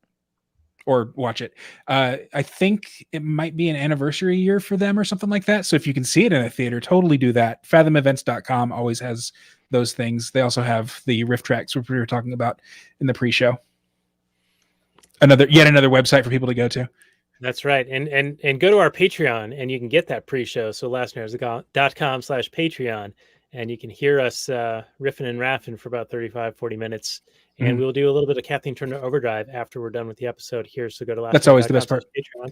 or watch it. I think it might be an anniversary year for them or something like that. So if you can see it in a theater, totally do that. Fathomevents.com always has those things. They also have the riff tracks which we were talking about in the pre-show. Yet another website for people to go to. That's right. And go to our Patreon and you can get that pre-show. So lastnerds.com/Patreon. And you can hear us riffing and raffing for about 35, 40 minutes. And we'll do a little bit of Kathleen Turner Overdrive after we're done with the episode here. So go to lastnerds.com. That's always the best part. Patreon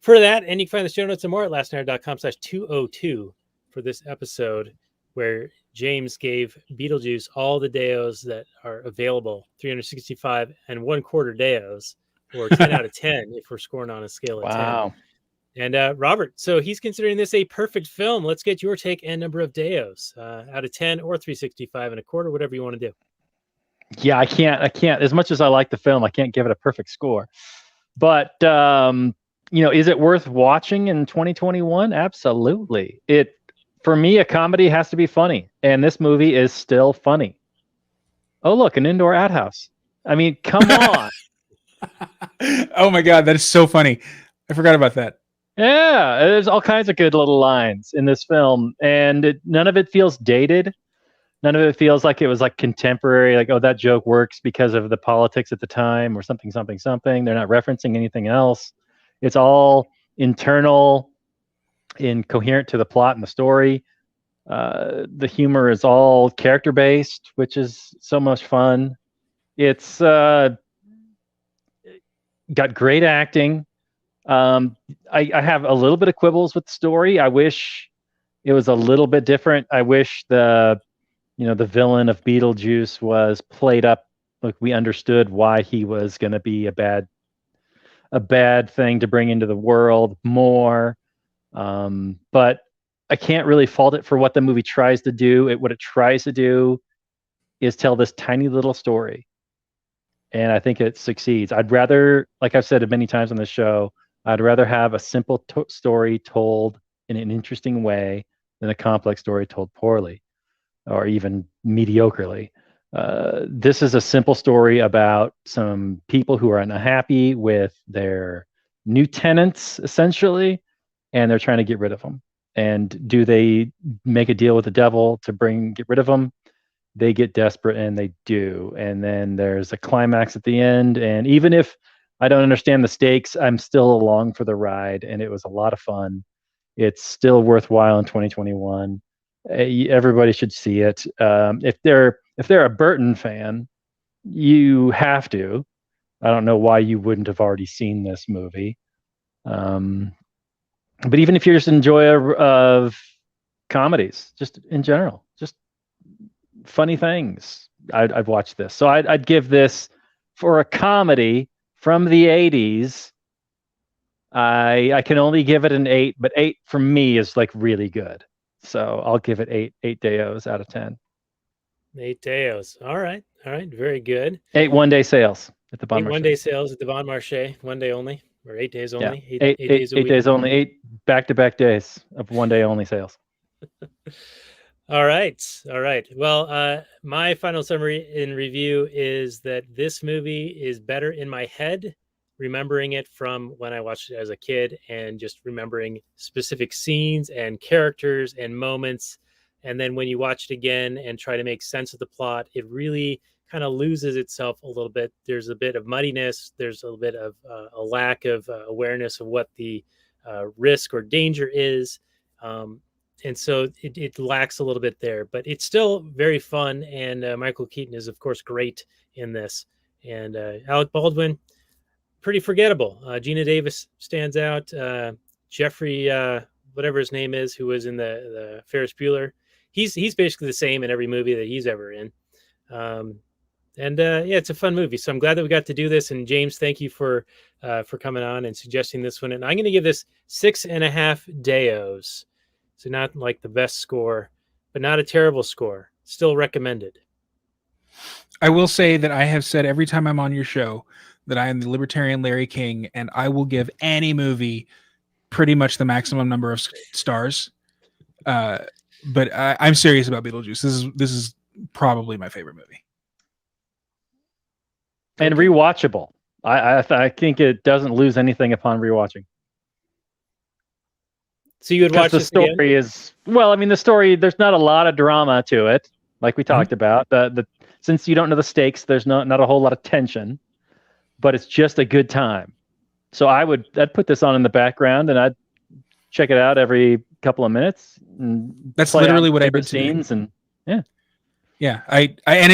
for that. And you can find the show notes and more at lastnerds.com/202 for this episode, where James gave Beetlejuice all the Deos that are available, 365 and 1/4 Deos, or 10 out of 10 if we're scoring on a scale of 10. And Robert, so he's considering this a perfect film. Let's get your take and number of Deos out of 10 or 365 and 1/4, whatever you want to do. Yeah, I can't. As much as I like the film, I can't give it a perfect score. But is it worth watching in 2021? Absolutely. For me, a comedy has to be funny, and this movie is still funny. Oh, look, an indoor outhouse. I mean, come on. Oh my God, that is so funny. I forgot about that. Yeah, there's all kinds of good little lines in this film, and none of it feels dated. None of it feels like it was like contemporary, like, oh, that joke works because of the politics at the time or something, something, something. They're not referencing anything else. It's all internal, incoherent to the plot and the story. The humor is all character-based, which is so much fun. It's got great acting. I have a little bit of quibbles with the story. I wish it was a little bit different. I wish the villain of Beetlejuice was played up, like we understood why he was going to be a bad thing to bring into the world more. But I can't really fault it for what the movie tries to do. What it tries to do is tell this tiny little story. And I think it succeeds. I'd rather, like I've said many times on the show, I'd rather have a simple story told in an interesting way than a complex story told poorly or even mediocrely. This is a simple story about some people who are unhappy with their new tenants, essentially, and they're trying to get rid of them. And do they make a deal with the devil to get rid of them? They get desperate, and they do. And then there's a climax at the end. And even if I don't understand the stakes, I'm still along for the ride, and it was a lot of fun. It's still worthwhile in 2021. Everybody should see it. If they're a Burton fan, you have to. I don't know why you wouldn't have already seen this movie. But even if you're just an enjoyer of comedies, just in general, just funny things, I've watched this. So I'd give this, for a comedy from the 80s, I can only give it an 8, but 8 for me is like really good. So I'll give it 8 Deos out of 10. 8 Deos. All right. Very good. 8 one-day sales at the Bon Marché. 8 one-day sales at the Bon Marché. 1 day only, or 8 days only. Yeah. 8 days a week. 8 days only. 8 back-to-back days of 1 day only sales. All right. Well, my final summary in review is that this movie is better in my head remembering it from when I watched it as a kid and just remembering specific scenes and characters and moments. And then when you watch it again and try to make sense of the plot, it really kind of loses itself a little bit. There's a bit of muddiness. There's a little bit of a lack of awareness of what the risk or danger is. And so it lacks a little bit there, but it's still very fun. And Michael Keaton is, of course, great in this. And Alec Baldwin, pretty forgettable. Geena Davis stands out. Jeffrey, whatever his name is, who was in the Ferris Bueller, he's basically the same in every movie that he's ever in. Yeah, it's a fun movie. So I'm glad that we got to do this. And James, thank you for coming on and suggesting this one. And I'm going to give this 6.5 Deos. So not like the best score, but not a terrible score. Still recommended. I will say that I have said every time I'm on your show that I am the libertarian Larry King, and I will give any pretty much the maximum number of stars. But I'm serious about Beetlejuice. This is probably my favorite movie. And rewatchable. I think it doesn't lose anything upon rewatching. So you would watch the story again? Is well. I mean, the story. There's not a lot of drama to it, like we talked about. Since you don't know the stakes, there's not a whole lot of tension, but it's just a good time. So I'd put this on in the background and I'd check it out every couple of minutes. And that's literally what I did scenes and yeah. Yeah, I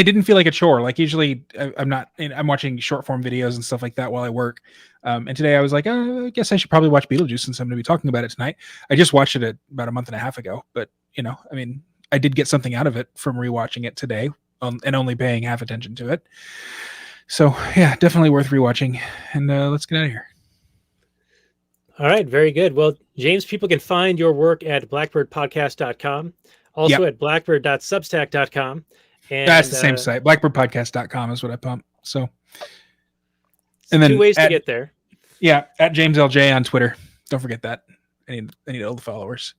didn't feel like a chore. Like usually I'm watching short form videos and stuff like that while I work. And today I was like, I guess I should probably watch Beetlejuice since I'm going to be talking about it tonight. I just watched it about a month and a half ago, but I mean, I did get something out of it from rewatching it today and only paying half attention to it. So yeah, definitely worth rewatching. And let's get out of here. All right, very good. Well, James, people can find your work at blackbirdpodcast.com. Also at blackbird.substack.com. And that's the same site. Blackbirdpodcast.com is what I pump. So, and then 2 ways to get there. Yeah, at James LJ on Twitter. Don't forget that. I need all the followers.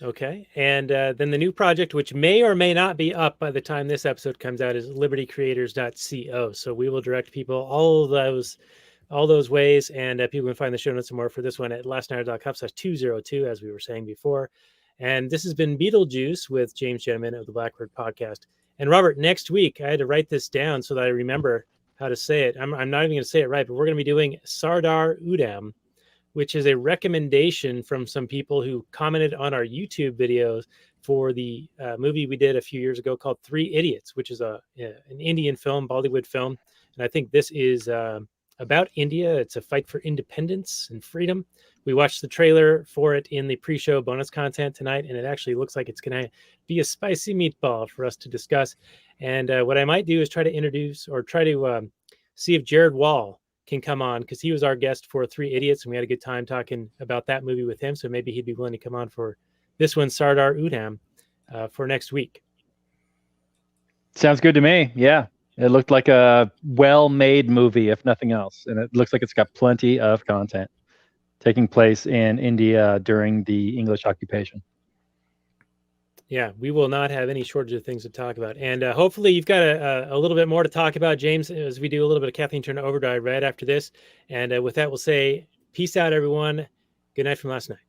Okay. And then the new project, which may or may not be up by the time this episode comes out, is libertycreators.co. So we will direct people all those ways, and people can find the show notes and more for this one at lastnighter.com/202, as we were saying before. And this has been Beetlejuice with James Jenneman of the Blackbird Podcast. And Robert, next week, I had to write this down so that I remember how to say it. I'm not even going to say it right, but we're going to be doing Sardar Udham, which is a recommendation from some people who commented on our YouTube videos for the movie we did a few years ago called 3 Idiots, which is an Indian film, Bollywood film. And I think this is about India. It's a fight for independence and freedom. We watched the trailer for it in the pre-show bonus content tonight, and it actually looks like it's going to be a spicy meatball for us to discuss. And what I might do is try to see if Jared Wall can come on, because he was our guest for 3 Idiots, and we had a good time talking about that movie with him. So maybe he'd be willing to come on for this one, Sardar Udham, for next week. Sounds good to me. Yeah. It looked like a well-made movie, if nothing else. And it looks like it's got plenty of content taking place in India during the English occupation. Yeah, we will not have any shortage of things to talk about. And hopefully you've got a little bit more to talk about, James, as we do a little bit of Kathleen Turner Overdrive right after this. And with that, we'll say peace out, everyone. Good night from last night.